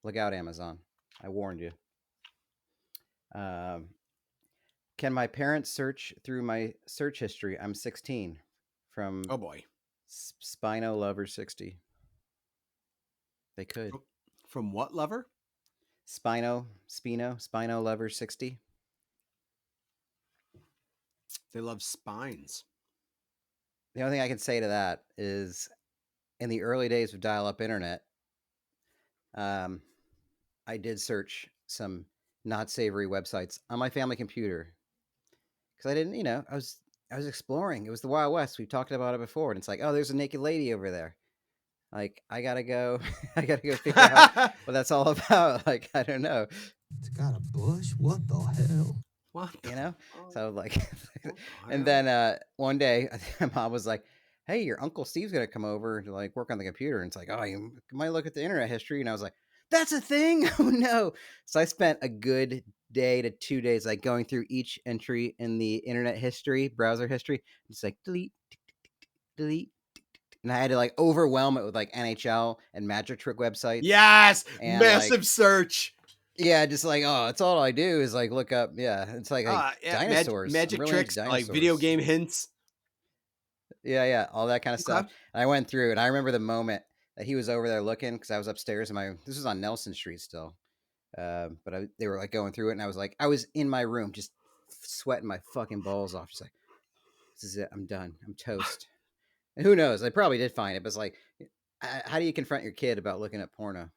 Look out, Amazon! I warned you. Can my parents search through my search history? I'm 16. From Oh boy. Spino Lover 60. They could. From what lover? Spino Lover 60. They love spines. The only thing I can say to that is in the early days of dial-up internet, I did search some not savory websites on my family computer because I didn't, I was exploring. It was the Wild West. We've talked about it before, and it's like, oh, there's a naked lady over there. Like, I gotta go figure out what that's all about. Like, I don't know. It's got a bush? What the hell? What? So like, and then one day, I think my mom was like, "Hey, your Uncle Steve's gonna come over to like work on the computer." And it's like, "Oh, you might look at the internet history." And I was like, "That's a thing? Oh no!" So I spent a good day to 2 days like going through each entry in the internet history, browser history, just like delete, delete. And I had to like overwhelm it with like NHL and Magic Trick websites. Yes, and massive search. Yeah, just like, that's all I do is like look up. Yeah, it's like dinosaurs, magic really tricks, like video game hints. Yeah, all that kind of stuff. And I went through, and I remember the moment that he was over there looking because I was upstairs this was on Nelson Street still, but they were like going through it, and I was in my room just sweating my fucking balls off, just like, this is it, I'm done, I'm toast. And who knows? I probably did find it, but it's like, how do you confront your kid about looking at porno?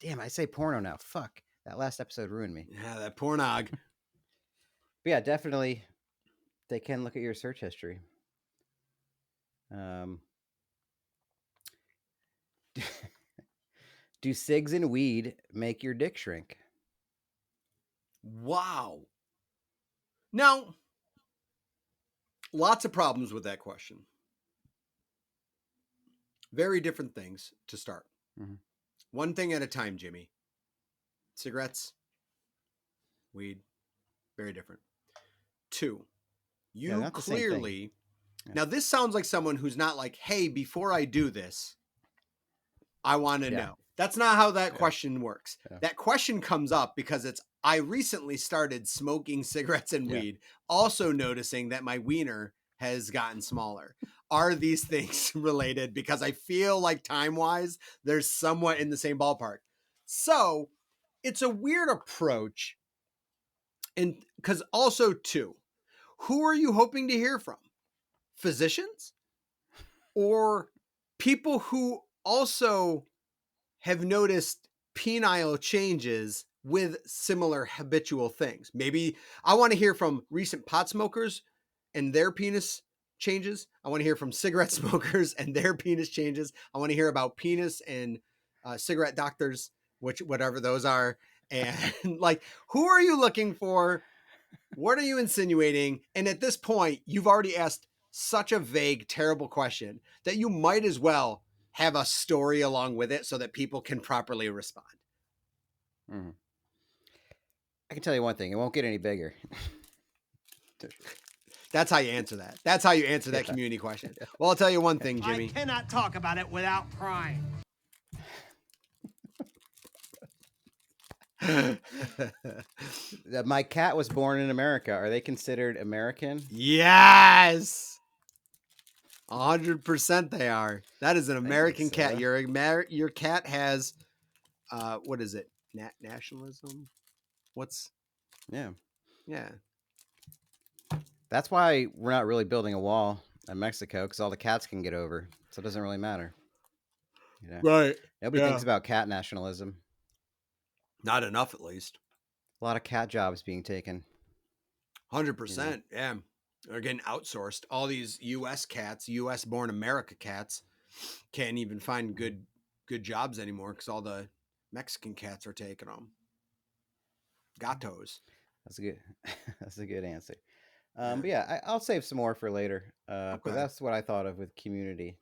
Damn, I say porno now. Fuck. That last episode ruined me. Yeah, that pornog. But yeah, definitely they can look at your search history. Do cigs and weed make your dick shrink? Wow. Now, lots of problems with that question. Very different things to start. Mm-hmm. One thing at a time, Jimmy. Cigarettes, weed, very different. Two, you clearly... Now, this sounds like someone who's not like, hey, before I do this, I want to know. That's not how that question works. Yeah. That question comes up because I recently started smoking cigarettes and weed, also noticing that my wiener has gotten smaller. Are these things related? Because I feel like time-wise, they're somewhat in the same ballpark. So it's a weird approach. And because also, too, who are you hoping to hear from? Physicians? Or people who also have noticed penile changes with similar habitual things? Maybe I want to hear from recent pot smokers and their penis changes. I want to hear from cigarette smokers and their penis changes. I want to hear about penis and cigarette doctors, whatever those are. And like, who are you looking for? What are you insinuating? And at this point, you've already asked such a vague, terrible question that you might as well have a story along with it so that people can properly respond. Mhm. I can tell you one thing: it won't get any bigger. That's how you answer that. That's how you answer that Yeah. community question. Well, I'll tell you one thing, Jimmy. I cannot talk about it without crying. My cat was born in America. Are they considered American? Yes. 100% they are. That is an American so. cat. Your cat has what is it? Nationalism? What's Yeah. yeah. That's why we're not really building a wall in Mexico, because all the cats can get over. So it doesn't really matter. You know? Right. Nobody thinks about cat nationalism. Not enough, at least. A lot of cat jobs being taken. 100%. Yeah. They're getting outsourced. All these U.S. cats, U.S. born America cats, can't even find good jobs anymore because all the Mexican cats are taking them. Gatos. That's a good. That's a good answer. Yeah. But yeah, I'll save some more for later. Okay. But that's what I thought of with community.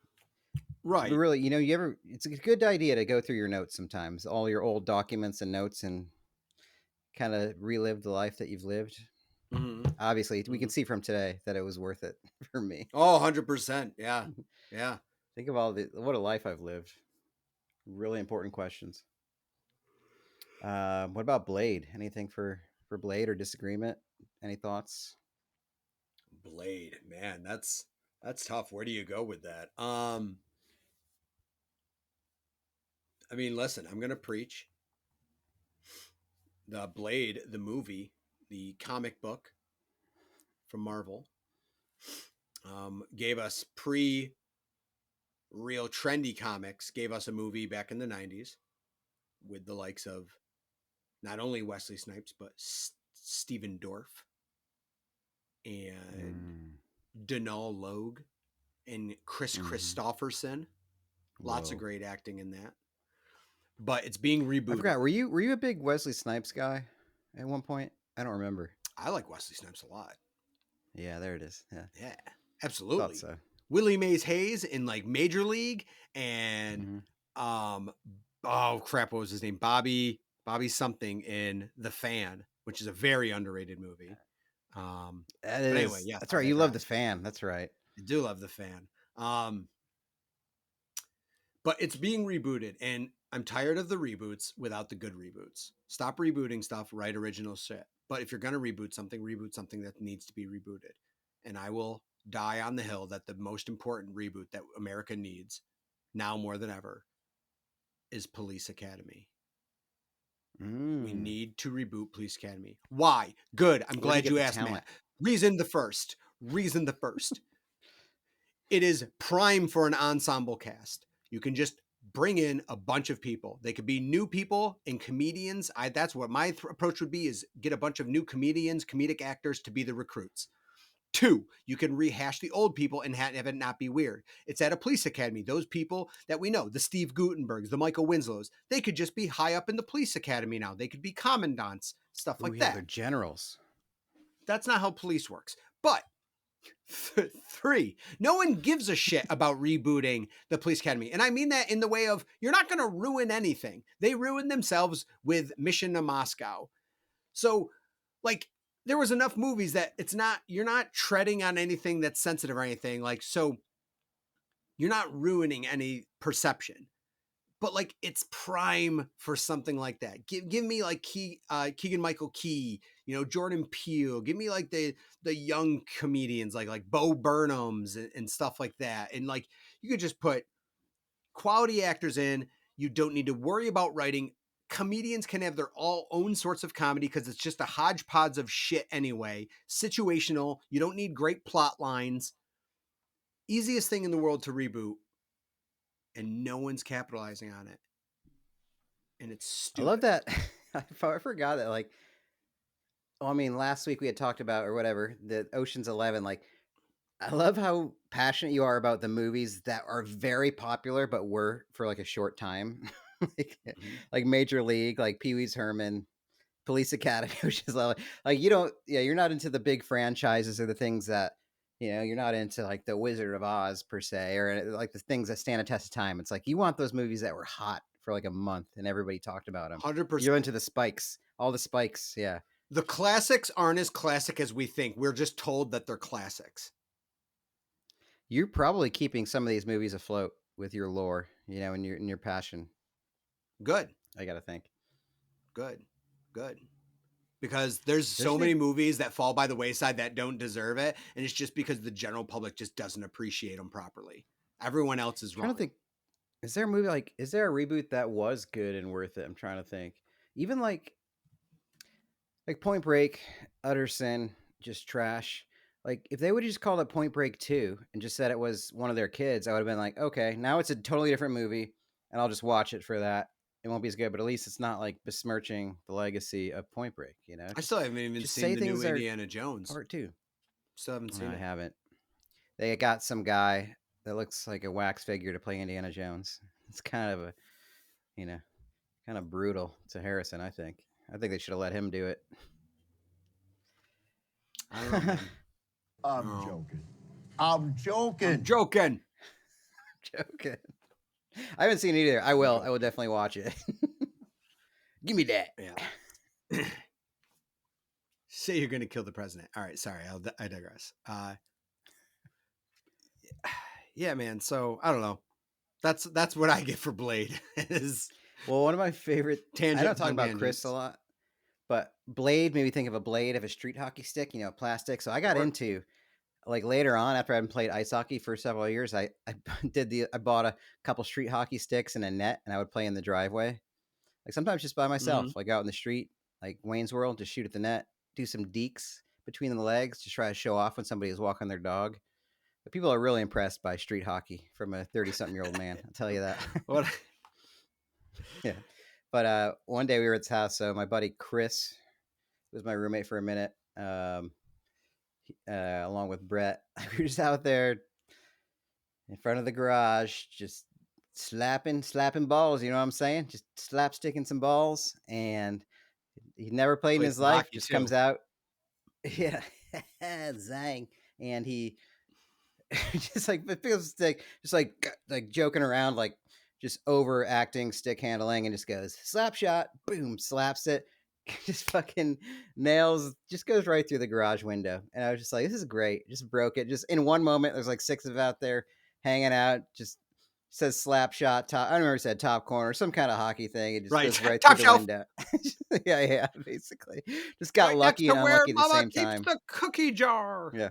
Right. But really, it's a good idea to go through your notes sometimes, all your old documents and notes, and kind of relive the life that you've lived. Mm-hmm. Obviously, we can see from today that it was worth it for me. Oh, 100%. Yeah. Yeah. Think of what a life I've lived. Really important questions. What about Blade? Anything for Blade or disagreement? Any thoughts? Blade, man, that's tough. Where do you go with that? I mean, listen, I'm gonna preach. The Blade, the movie, the comic book from Marvel, gave us real trendy comics, gave us a movie back in the 90s with the likes of not only Wesley Snipes, but Stephen Dorff and Donal Logue and Chris Christopherson. Lots of great acting in that. But it's being rebooted. I forgot. Were you a big Wesley Snipes guy at one point? I don't remember. I like Wesley Snipes a lot. Yeah, there it is. Yeah, absolutely. Thought so. Willie Mays Hayes in like Major League and oh crap, what was his name? Bobby something in The Fan, which is a very underrated movie. That is. Anyway, yeah, that's right. You love The Fan. That's right. I do love The Fan. But it's being rebooted, and I'm tired of the reboots without the good reboots. Stop rebooting stuff, write original shit. But if you're going to reboot something that needs to be rebooted. And I will die on the hill that the most important reboot that America needs, now more than ever, is Police Academy. We need to reboot Police Academy. Why? Good. I'm glad you asked, Matt. Reason the first. It is prime for an ensemble cast. You can just bring in a bunch of people. They could be new people and comedians. That's what my approach would be, is get a bunch of new comedians, comedic actors to be the recruits. 2, you can rehash the old people and have it not be weird. It's at a police academy. Those people that we know, the Steve Guttenbergs, the Michael Winslows, they could just be high up in the police academy now. They could be commandants, stuff like that. They're generals. That's not how police works. But 3, no one gives a shit about rebooting the Police Academy. And I mean that in the way of, you're not going to ruin anything. They ruined themselves with Mission to Moscow. So, like, there was enough movies that you're not treading on anything that's sensitive or anything. Like, so you're not ruining any perception. But like, it's prime for something like that. Give me like Keegan Michael Key, Jordan Peele. Give me like the young comedians like Bo Burnhams and stuff like that. And like, you could just put quality actors in. You don't need to worry about writing. Comedians can have their own sorts of comedy because it's just a hodgepodge of shit anyway. Situational. You don't need great plot lines. Easiest thing in the world to reboot. And no one's capitalizing on it. And it's stupid. I love that. I forgot that, last week we had talked about, or whatever, the Ocean's 11, like, I love how passionate you are about the movies that are very popular, but were for like a short time, like, like Major League, like Pee Wee's Herman, Police Academy, which is like you don't, yeah, you're not into the big franchises or the things that you're not into like the Wizard of Oz per se, or like the things that stand a test of time. It's like you want those movies that were hot for like a month and everybody talked about them. 100%. You're into the spikes, all the spikes, yeah. The classics aren't as classic as we think. We're just told that they're classics. You're probably keeping some of these movies afloat with your lore, and your passion. Good. I gotta think. Good. Because there's so many movies that fall by the wayside that don't deserve it, and it's just because the general public just doesn't appreciate them properly. Everyone else is I'm wrong. trying to think. Is there a movie is there a reboot that was good and worth it? I'm trying to think. Even like Point Break, utter sin, just trash. Like if they would have just called it Point Break 2 and just said it was one of their kids, I would have been like, okay, now it's a totally different movie, and I'll just watch it for that. It won't be as good, but at least it's not like besmirching the legacy of Point Break. I still haven't even seen the new Indiana Jones Part 2. Still haven't seen it. I haven't. They got some guy that looks like a wax figure to play Indiana Jones. It's kind of kind of brutal to Harrison, I think. I think they should have let him do it. I don't know, man. I'm joking. Joking. I haven't seen it either. I will definitely watch it. Give me that. Yeah. Say you're going to kill the president. All right. Sorry. I digress. Yeah, man. So I don't know. That's what I get for Blade. Well, one of my favorite tangents. I don't talk about Chris a lot, but Blade made me think of a blade of a street hockey stick, plastic. So I got into like later on after I hadn't played ice hockey for several years. I bought a couple street hockey sticks and a net, and I would play in the driveway. Like sometimes just by myself, like out in the street, like Wayne's World, just shoot at the net, do some deeks between the legs to try to show off when somebody is walking their dog. But people are really impressed by street hockey from a 30-something-year-old man. I'll tell you that. What? Yeah. But one day we were at his house. So my buddy Chris was my roommate for a minute, along with Brett. We were just out there in front of the garage, just slapping balls. You know what I'm saying? Just slapsticking some balls. And he never played in his life. Just comes out. Yeah. Zang. And he just like it feels like just like joking around, like just overacting stick handling, and just goes slap shot, boom, slaps it, just fucking nails, just goes right through the garage window. And I was just like, this is great. Just broke it. Just in one moment, there's like 6 of it out there hanging out. Just says slap shot top. I don't remember if it said top corner, some kind of hockey thing. It just goes right top through shelf. the window. yeah, basically. Just got lucky and unlucky at the same time. The cookie jar. Yeah.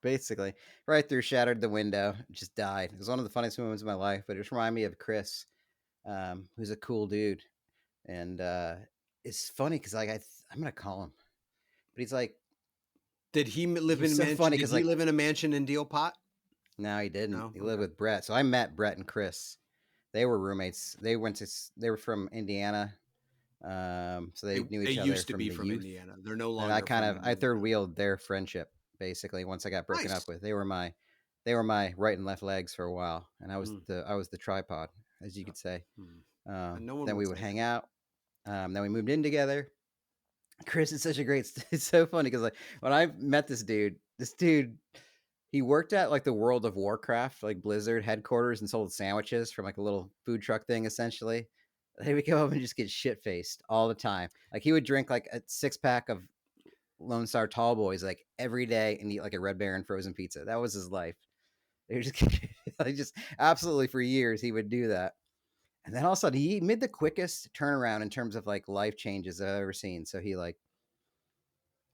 Basically, right through, shattered the window, just died. It was one of the funniest moments of my life, but it just reminded me of Chris, who's a cool dude. And it's funny because like I'm gonna call him, but he's like, did he live in a mansion? Funny did he live in a mansion in Deal Pot? No, he didn't. No? He lived with Brett. So I met Brett and Chris. They were roommates. They were from Indiana. So they knew each other. They used to be from Indiana. They're no longer. And I third wheeled their friendship. Basically, once I got broken up with, they were my right and left legs for a while, and I was the tripod, as you could say. Then we would hang out. Then we moved in together. Chris is such a great. It's so funny because like when I met this dude, he worked at like the World of Warcraft, like Blizzard headquarters, and sold sandwiches from like a little food truck thing, essentially. He would come up and just get shit faced all the time. Like he would drink like a 6-pack of Lone Star Tall Boys like every day and eat like a Red Baron frozen pizza. That was his life. He was just absolutely for years he would do that. And then all of a sudden he made the quickest turnaround in terms of like life changes I've ever seen. So he like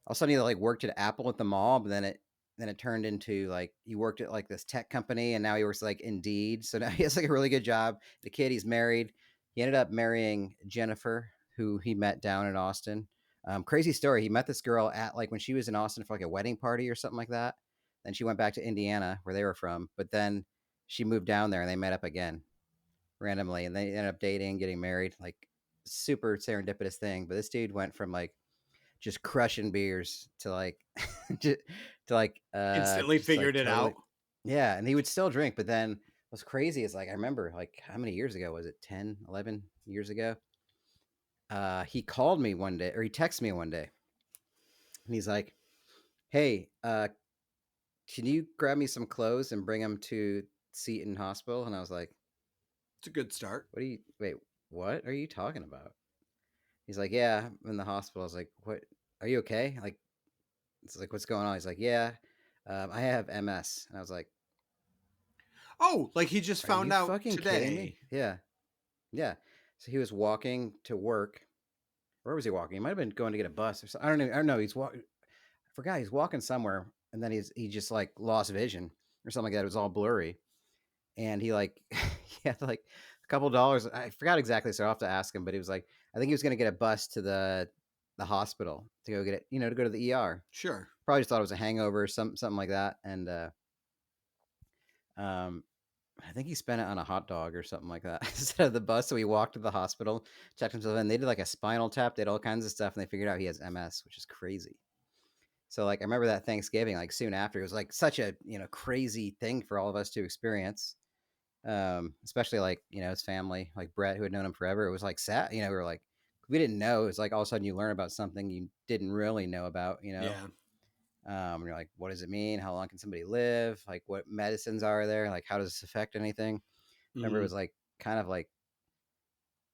all of a sudden he like worked at Apple at the mall, but then it turned into like he worked at like this tech company, and now he works like Indeed. So now he has like a really good job. The kid, he's married. He ended up marrying Jennifer, who he met down in Austin. Crazy story. He met this girl at like when she was in Austin for like a wedding party or something like that. Then she went back to Indiana where they were from, but then she moved down there and they met up again randomly, and they ended up dating, getting married, like super serendipitous thing. But this dude went from like just crushing beers to like to to like Instantly just, like, figured it totally out. yeah, and he would still drink, but then what's crazy is like I remember like how many years ago was it? 10, 11 years ago? He called me one day or he texted me one day and he's like, "Hey, can you grab me some clothes and bring them to Seton Hospital?" And I was like, It's a good start. wait, what are you talking about?" He's like, "Yeah, I'm in the hospital." I was like, "What? Are you okay?" Like, it's like, "What's going on?" He's like, "Yeah, I have MS." And I was like, Oh, like he just "Are found you out fucking kidding me?" today. Yeah, yeah. So he was walking to work. Where was he walking? He might have been going to get a bus or something. I don't know. He's walking. I forgot. He's walking somewhere, and then he just like lost vision or something like that. It was all blurry, and he like he had like a couple dollars. I forgot exactly, so I'll have to ask him. But he was like, I think he was going to get a bus to the hospital to go get it, to go to the ER. Sure. Probably just thought it was a hangover or something like that. And um, I think he spent it on a hot dog or something like that instead of the bus. So he walked to the hospital, checked himself in. They did like a spinal tap, they did all kinds of stuff, and they figured out he has MS, which is crazy. So like I remember that Thanksgiving, like soon after, it was like such a crazy thing for all of us to experience. Especially like his family, like Brett, who had known him forever. It was like sad. We were like, we didn't know. It was like all of a sudden you learn about something you didn't really know about. Yeah. You're like, what does it mean? How long can somebody live? Like, what medicines are there? Like, how does this affect anything? Remember, it Mhm. was like kind of like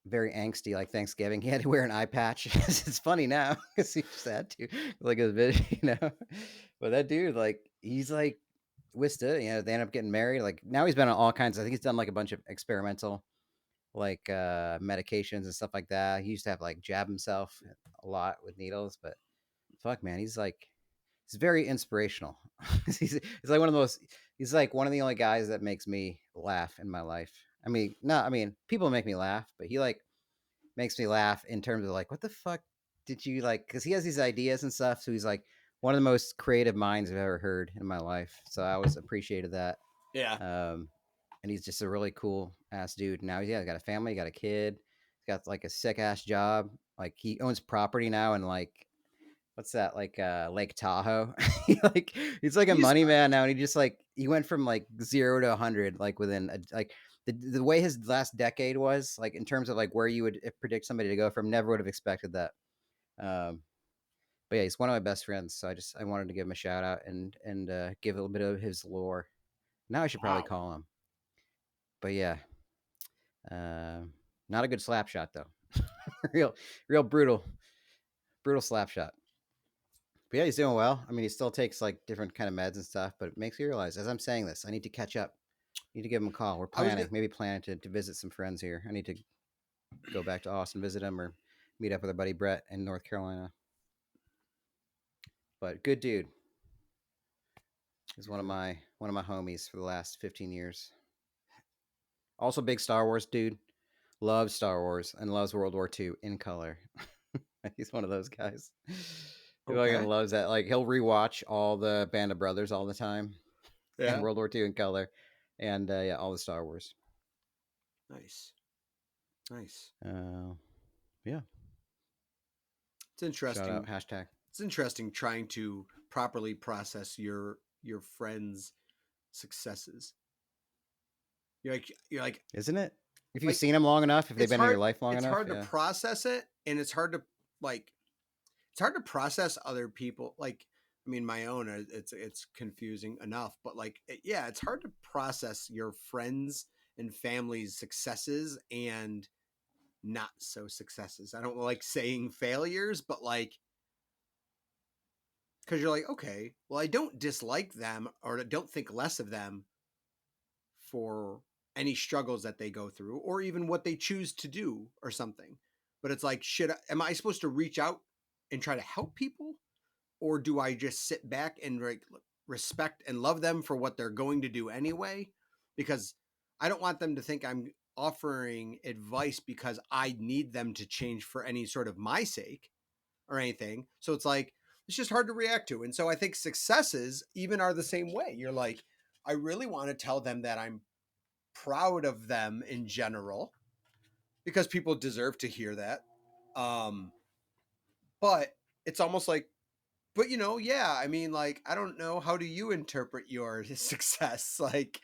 very angsty, like Thanksgiving. He had to wear an eye patch. It's funny now because he just had to, like his vision. But that dude, like, he's like withstood. They end up getting married. Like now he's been on all kinds. I think he's done like a bunch of experimental, like medications and stuff like that. He used to have like jab himself a lot with needles, but fuck, man, he's very inspirational. He's like one of the most. He's like one of the only guys that makes me laugh in my life. I mean, no, I mean, people make me laugh, but he like makes me laugh in terms of like, what the fuck did you like? Because he has these ideas and stuff. So he's like one of the most creative minds I've ever heard in my life. So I always appreciated that. Yeah. And he's just a really cool ass dude. Now, yeah, he's got a family, got a kid, he's got like a sick ass job. Like he owns property now, and like what's that, like Lake Tahoe. He's like a He's money man now, and he went from like 0 to 100 like within like the way his last decade was, like in terms of like where you would predict somebody to go from. Never would have expected that. um but yeah, he's one of my best friends, so I wanted to give him a shout out and give a little bit of his lore. Now I should probably wow. call him. But yeah, um not a good slap shot though. Real brutal slap shot. But yeah, he's doing well. I mean, he still takes like different kind of meds and stuff, but it makes me realize as I'm saying this, I need to catch up. I need to give him a call. We're I was planning, maybe planning to visit some friends here. I need to go back to Austin, visit him, or meet up with our buddy Brett in North Carolina. But good dude. He's one of my homies for the last 15 years. Also big Star Wars dude. Loves Star Wars and loves World War II in color. He's one of those guys who fucking Okay. loves that. Like he'll rewatch all the Band of Brothers all the time. And Yeah. World War II in color, and yeah, all the Star Wars. Nice. Nice. Yeah. It's Shout out interesting. hashtag. It's interesting trying to properly process your friends' successes. You're like Isn't it? If you've like seen them long enough, if they've it's been in your hard life long it's enough, hard to yeah. process it, and it's hard to like it's hard to process other people. Like, I mean, my own it's confusing enough, but like yeah, it's hard to process your friends and family's successes and not so successes. I don't like saying failures, but like, because you're like, okay, well, I don't dislike them or don't think less of them for any struggles that they go through or even what they choose to do or something. But it's like, am I supposed to reach out and try to help people? Or do I just sit back and respect and love them for what they're going to do anyway? Because I don't want them to think I'm offering advice because I need them to change for any sort of my sake or anything. So it's like, it's just hard to react to. And so I think successes even are the same way. You're like, I really want to tell them that I'm proud of them in general because people deserve to hear that. But it's almost like But yeah, I mean, like, I don't know, how do you interpret your success? Like,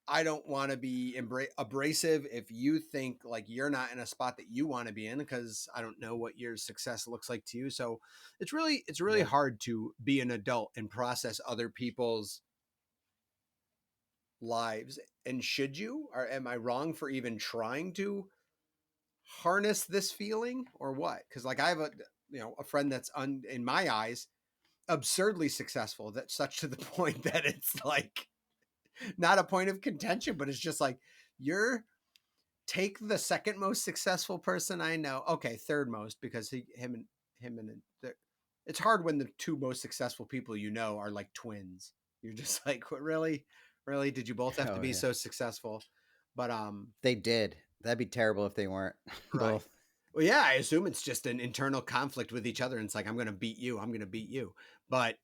I don't want to be abrasive if you think like you're not in a spot that you want to be in, because I don't know what your success looks like to you. So it's really Yeah. hard to be an adult and process other people's lives. And should you, or am I wrong for even trying to harness this feeling, or what? Because like I have a friend that's in my eyes absurdly successful, that's such to the point that it's like not a point of contention, but it's just like, you're take the second most successful person I know. Okay, third most, because him and it's hard when the two most successful people are like twins. You're just like, what, really did you both have to Oh be yeah. so successful? But They did. That'd be terrible if they weren't right. both. Well, yeah, I assume it's just an internal conflict with each other, and it's like, I'm gonna beat you, but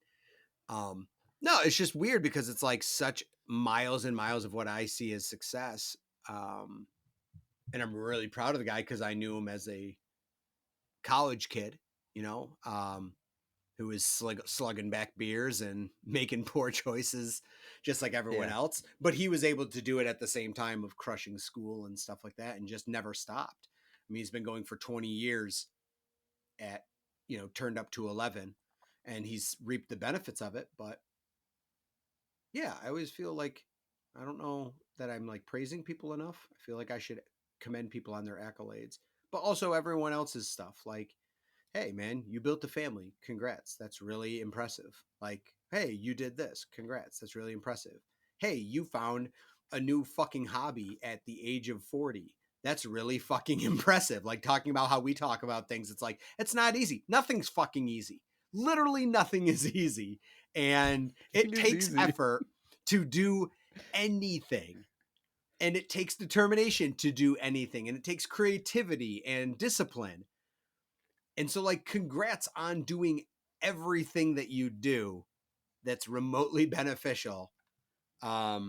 no, it's just weird because it's like such miles and miles of what I see as success. And I'm really proud of the guy because I knew him as a college kid, who was slugging back beers and making poor choices just like everyone Yeah. else. But he was able to do it at the same time of crushing school and stuff like that, and just never stopped. I mean, he's been going for 20 years at, turned up to 11, and he's reaped the benefits of it. But yeah, I always feel like, I don't know that I'm like praising people enough. I feel like I should commend people on their accolades, but also everyone else's stuff. Like, hey, man, you built a family. Congrats. That's really impressive. Like, hey, you did this. Congrats. That's really impressive. Hey, you found a new fucking hobby at the age of 40. That's really fucking impressive. Like, talking about how we talk about things, it's like, it's not easy. Nothing's fucking easy. Literally nothing is easy. And it takes effort to do anything. And it takes determination to do anything. And it takes creativity and discipline. And so, like, congrats on doing everything that you do that's remotely beneficial. I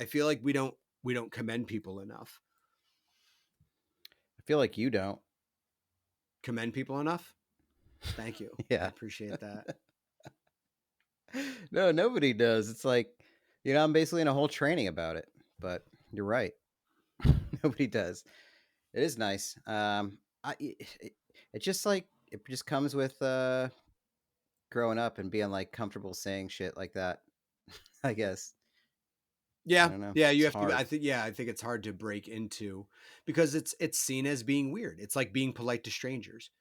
feel like we don't commend people enough. I feel like you don't. Commend people enough? Thank you. Yeah. I appreciate that. No, nobody does. It's like, I'm basically in a whole training about it, but you're right. Nobody does. It is nice. It just like, it just comes with growing up and being like comfortable saying shit like that. I guess. I Yeah. don't know. Yeah, you It's have to. hard. I think it's hard to break into, because it's seen as being weird. It's like being polite to strangers.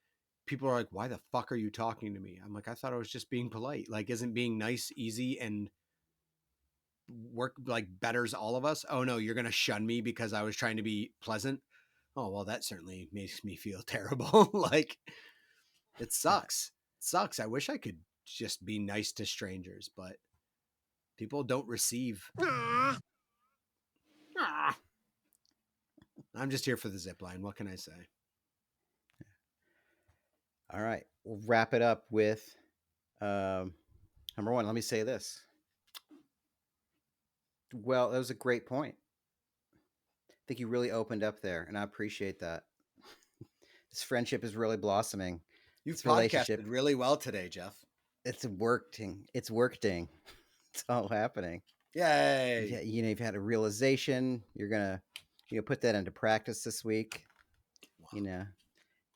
People are like, "Why the fuck are you talking to me?" I'm like, "I thought I was just being polite. Like, isn't being nice easy and work like betters all of us?" Oh no, you're gonna shun me because I was trying to be pleasant. Oh well, that certainly makes me feel terrible. Like, it sucks. It sucks. I wish I could just be nice to strangers, but people don't receive. I'm just here for the zip line. What can I say? All right. We'll wrap it up with number one. Let me say this. Well, that was a great point. I think you really opened up there, and I appreciate that. This friendship is really blossoming. You've This podcasted relationship, really well today, Jeff. it's working. It's working. It's all happening. Yay. You've had a realization. You're gonna, put that into practice this week. Wow.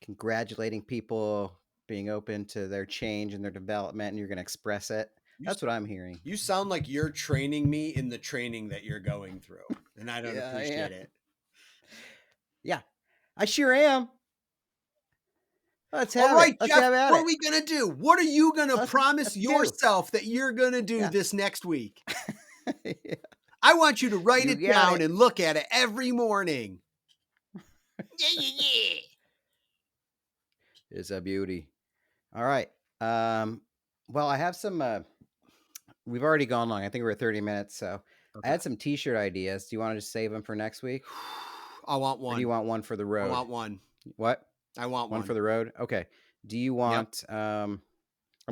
Congratulating people, being open to their change and their development, and you're gonna express it. You, That's what I'm hearing. you sound like you're training me in the training that you're going through, and I don't Yeah, I appreciate am. it. Yeah, I sure am. Let's All have right, it. Let's Jeff, have at what it. are we going to do? What are you going to promise let's do. yourself that you're going to do Yeah. this next week? Yeah. I want you to write You it got down it. and look at it every morning. Yeah. It's a beauty. All right. Well, I have some. We've already gone long. I think we're at 30 minutes. So I had some T-shirt ideas. Do you want to just save them for next week? I want one. Or do you want one for the road? I want one. What? I want one for the road. Okay. Do you want? Let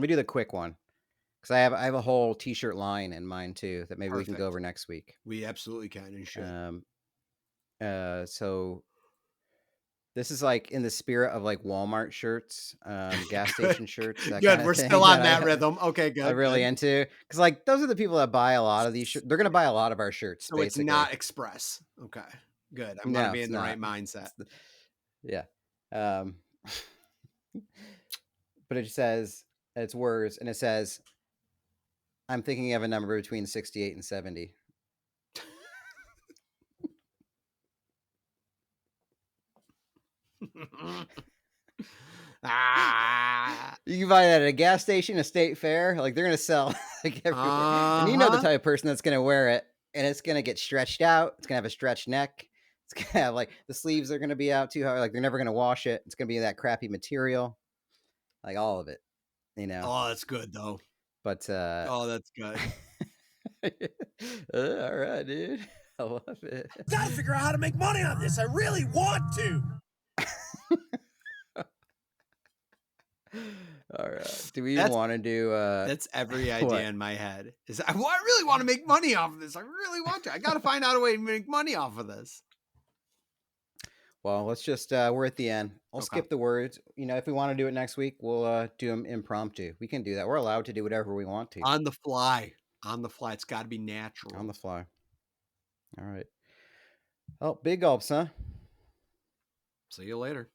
me do the quick one because I have a whole T-shirt line in mind too that maybe we can go over next week. We absolutely can and should. So This is like in the spirit of like Walmart shirts, gas Good. station shirts, that Good. kind of We're thing. still on that that rhythm. Okay, good. I'm really good. into, because like those are the people that buy a lot of these shirts. They're gonna buy a lot of our shirts. So basically. it's not Express. Okay, good. I'm No, gonna be it's in the right not. mindset. Yeah. But it says, it's words, and it says, I'm thinking of a number between 68 and 70. You can buy that at a gas station, a state fair. Like they're gonna sell like everywhere. And you know the Uh-huh. type of person that's gonna wear it, and it's gonna get stretched out. It's gonna have a stretched neck. It's gonna have like the sleeves are gonna be out too hard. Like they're never gonna wash it. It's gonna be that crappy material. Like all of it, you know. Oh, that's good though. But Oh, that's good. all right, dude. I love it. Gotta figure out how to make money on this. I really want to. All right. Do we even want to do That's every idea what? in my head. Is I really want to make money off of this. I really want to. I got to find out a way to make money off of this. Well, let's just we're at the end. I'll Okay. skip the words. You know, if we want to do it next week, we'll do them impromptu. We can do that. We're allowed to do whatever we want to. On the fly. On the fly. It's got to be natural. On the fly. All right. Oh, big gulps, huh? See you later.